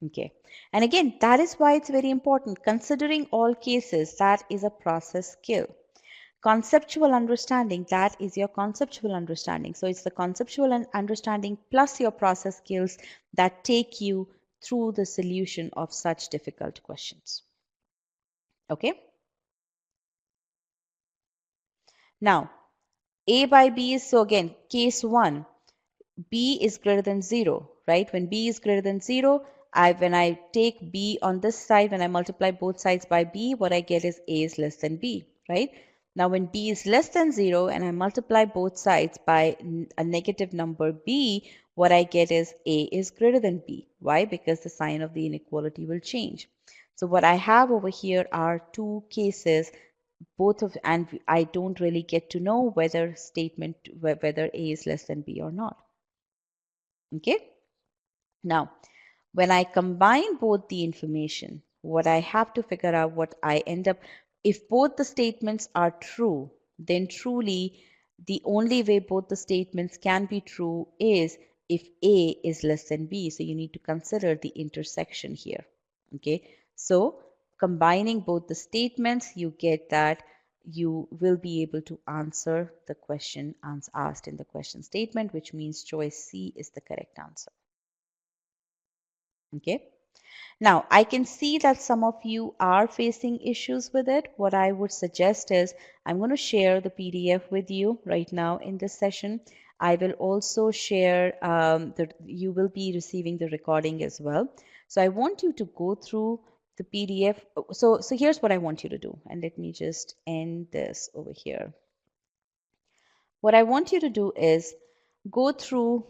Okay. And again, that is why it's very important. Considering all cases, that is a process skill. Conceptual understanding, that is your conceptual understanding. So it's the conceptual understanding plus your process skills that take you through the solution of such difficult questions. Okay. Now, A by B is, so again, case one, B is greater than 0, right? When B is greater than 0, when I take B on this side, when I multiply both sides by B, what I get is A is less than B, right? Now, when B is less than 0 and I multiply both sides by a negative number B, what I get is A is greater than B. Why? Because the sign of the inequality will change. So what I have over here are two cases, and I don't really get to know whether A is less than B or not. Okay. Now, when I combine both the information, what I have to figure out what I end up, if both the statements are true, then truly the only way both the statements can be true is if A is less than B. So you need to consider the intersection here. Okay. So combining both the statements, you get that you will be able to answer the question asked in the question statement, which means choice C is the correct answer. Okay. Now, I can see that some of you are facing issues with it. What I would suggest is I'm going to share the PDF with you right now in this session. I will also share you will be receiving the recording as well. So I want you to go through the PDF. So here's what I want you to do. And let me just end this over here. What I want you to do is go through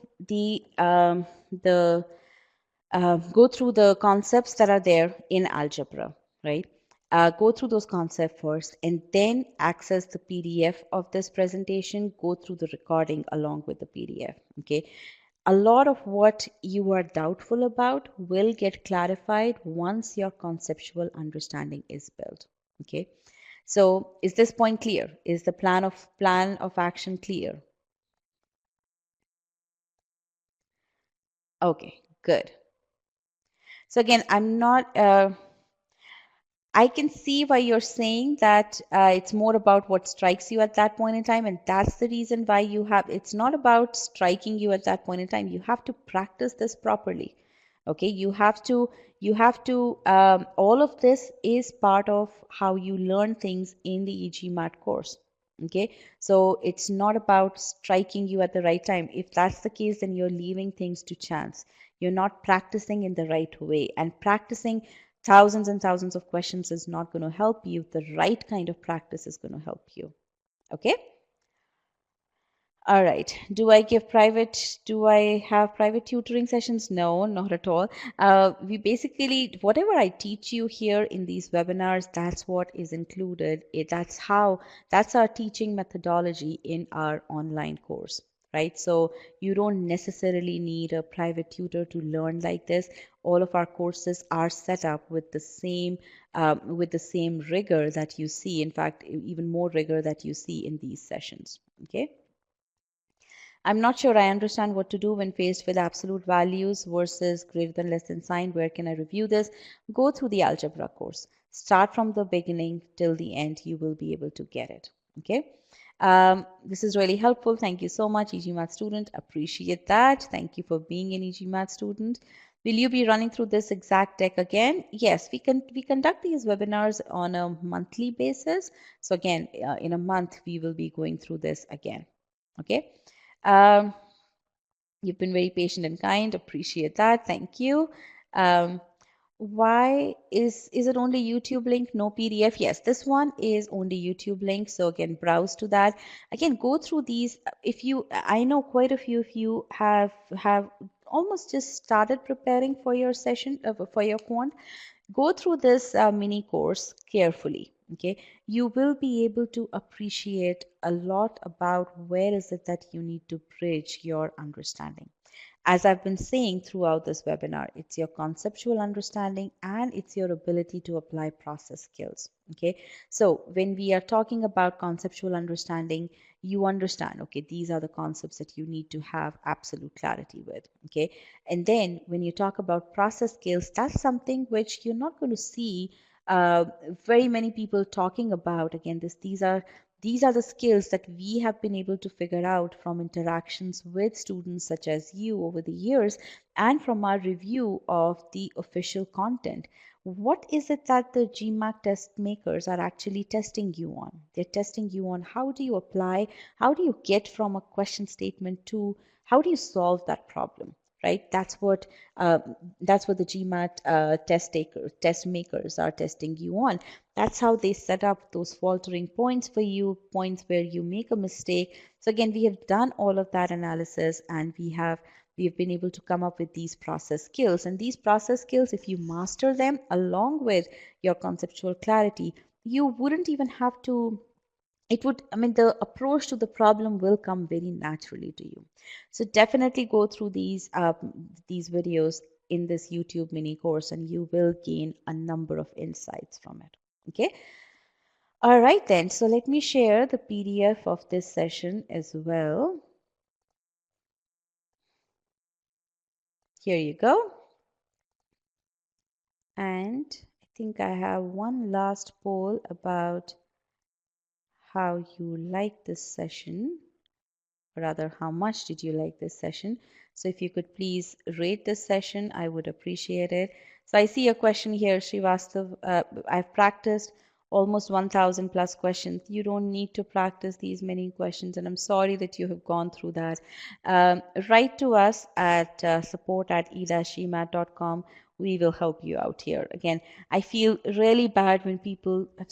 go through the concepts that are there in algebra, right? Go through those concepts first and then access the PDF of this presentation. Go through the recording along with the PDF, okay? A lot of what you are doubtful about will get clarified once your conceptual understanding is built, okay? So is this point clear? Is the plan of action clear? Okay, good. So again, I can see why you're saying that it's more about what strikes you at that point in time, and that's the reason why it's not about striking you at that point in time. You have to practice this properly. Okay, all of this is part of how you learn things in the e-GMAT course. Okay, so it's not about striking you at the right time. If that's the case, then you're leaving things to chance. You're not practicing in the right way, and practicing thousands and thousands of questions is not going to help you. The right kind of practice is going to help you. Okay. All right. Do I have private tutoring sessions? No, not at all. We basically, whatever I teach you here in these webinars, that's what is included. That's our teaching methodology in our online course, right? So you don't necessarily need a private tutor to learn like this. All of our courses are set up with the same rigor that you see. In fact, even more rigor that you see in these sessions. Okay. I'm not sure I understand what to do when faced with absolute values versus greater than less than sign. Where can I review this? Go through the algebra course. Start from the beginning till the end. You will be able to get it. Okay. This is really helpful. Thank you so much, e-GMAT student. Appreciate that. Thank you for being an e-GMAT student. Will you be running through this exact deck again? Yes, we conduct these webinars on a monthly basis. So again, in a month, we will be going through this again. Okay. Um, you've been very patient and kind. Appreciate that. Thank you. Why is it only YouTube link, no PDF? Yes, this one is only YouTube link. So again, browse to that. Again, go through these. I know quite a few of you have almost just started preparing for your session, for your quant. Go through this mini course carefully. Okay, you will be able to appreciate a lot about where is it that you need to bridge your understanding. As I've been saying throughout this webinar, it's your conceptual understanding and it's your ability to apply process skills. Okay, so when we are talking about conceptual understanding, you understand, okay, these are the concepts that you need to have absolute clarity with. Okay, and then when you talk about process skills, that's something which you're not going to see uh, very many people talking about. Again, these are the skills that we have been able to figure out from interactions with students such as you over the years and from our review of the official content. What is it that the GMAT test makers are actually testing you on? They're testing you on how do you apply, how do you get from a question statement to how do you solve that problem? Right? That's what the GMAT test makers are testing you on. That's how they set up those faltering points for you, points where you make a mistake. So again, we have done all of that analysis and we've been able to come up with these process skills. And these process skills, if you master them along with your conceptual clarity, you wouldn't even have to it would, I mean, the approach to the problem will come very naturally to you. So definitely go through these videos in this YouTube mini course and you will gain a number of insights from it. Okay. All right then. So let me share the PDF of this session as well. Here you go. And I think I have one last poll about how you like this session. Rather, how much did you like this session? So if you could please rate this session, I would appreciate it. So I see a question here, Srivastav. I've practiced almost 1,000 plus questions. You don't need to practice these many questions, and I'm sorry that you have gone through that. Write to us at support@e-gmat.com. We will help you out here. Again, I feel really bad when people have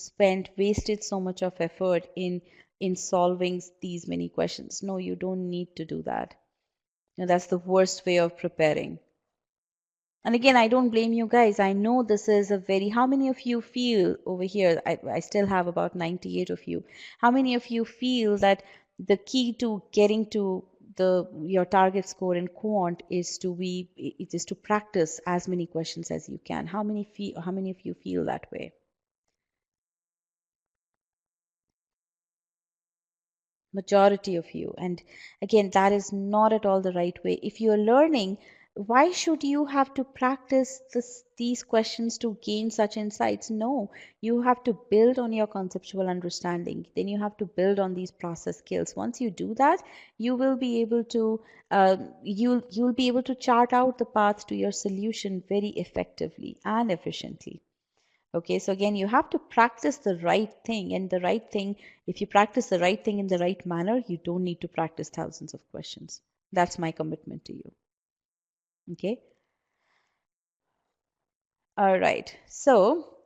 wasted so much of effort in solving these many questions. No, you don't need to do that. That's the worst way of preparing. And again, I don't blame you guys. I know this is a very, how many of you feel over here? I still have about 98 of you. How many of you feel that the key to getting to your target score in quant is to practice as many questions as you can? How many of you feel that way? Majority of you. And again, that is not at all the right way. If you're learning, why should you have to practice these questions to gain such insights? No, you have to build on your conceptual understanding. Then you have to build on these process skills. Once you do that, you will be able to you'll be able to chart out the path to your solution very effectively and efficiently. Okay, so again, you have to practice the right thing, and the right thing, if you practice the right thing in the right manner, you don't need to practice thousands of questions. That's my commitment to you. Okay. All right. So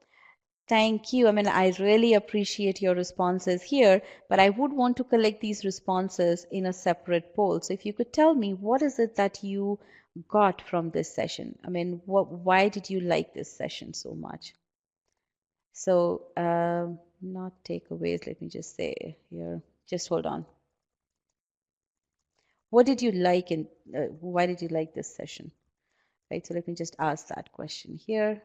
thank you. I mean, I really appreciate your responses here, but I would want to collect these responses in a separate poll. So if you could tell me, what is it that you got from this session? I mean, why did you like this session so much? So not takeaways, let me just say here, just hold on. What did you like and why did you like this session? Right, so let me just ask that question here.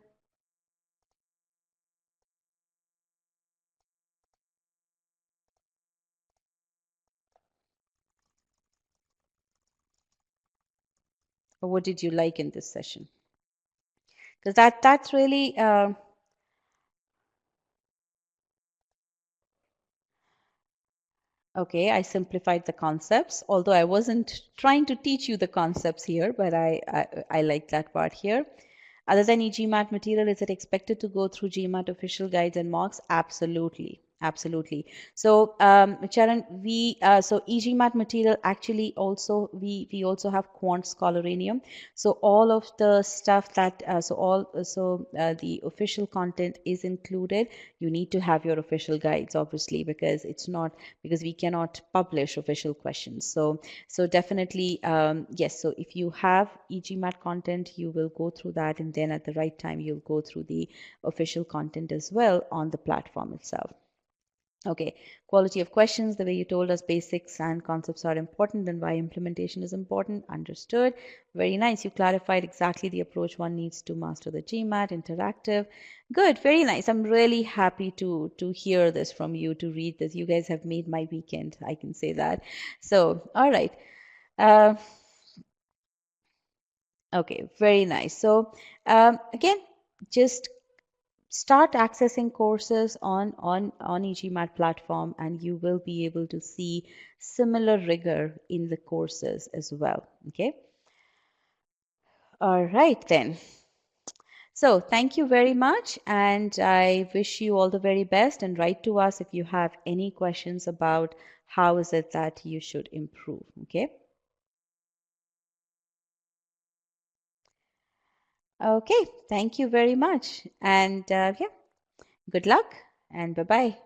Or what did you like in this session? Because that's really okay, I simplified the concepts, although I wasn't trying to teach you the concepts here, but I like that part here. Other than e-GMAT material, is it expected to go through GMAT official guides and mocks? Absolutely. Absolutely. So, Charan, so e-GMAT material actually also we also have Quant Scholaranium. So all of the stuff that the official content is included. You need to have your official guides, obviously, because we cannot publish official questions. So definitely yes. So if you have e-GMAT content, you will go through that, and then at the right time you'll go through the official content as well on the platform itself. Okay, quality of questions, the way you told us basics and concepts are important and why implementation is important, understood. Very nice. You clarified exactly the approach one needs to master the GMAT, interactive. Good, very nice. I'm really happy to hear this from you, to read this. You guys have made my weekend, I can say that. So, all right. Uh, okay, very nice. So, again, just start accessing courses on e-GMAT platform, and you will be able to see similar rigor in the courses as well. Okay. All right then. So thank you very much, and I wish you all the very best, and write to us if you have any questions about how is it that you should improve. Okay. Okay, thank you very much, and yeah, good luck, and bye bye.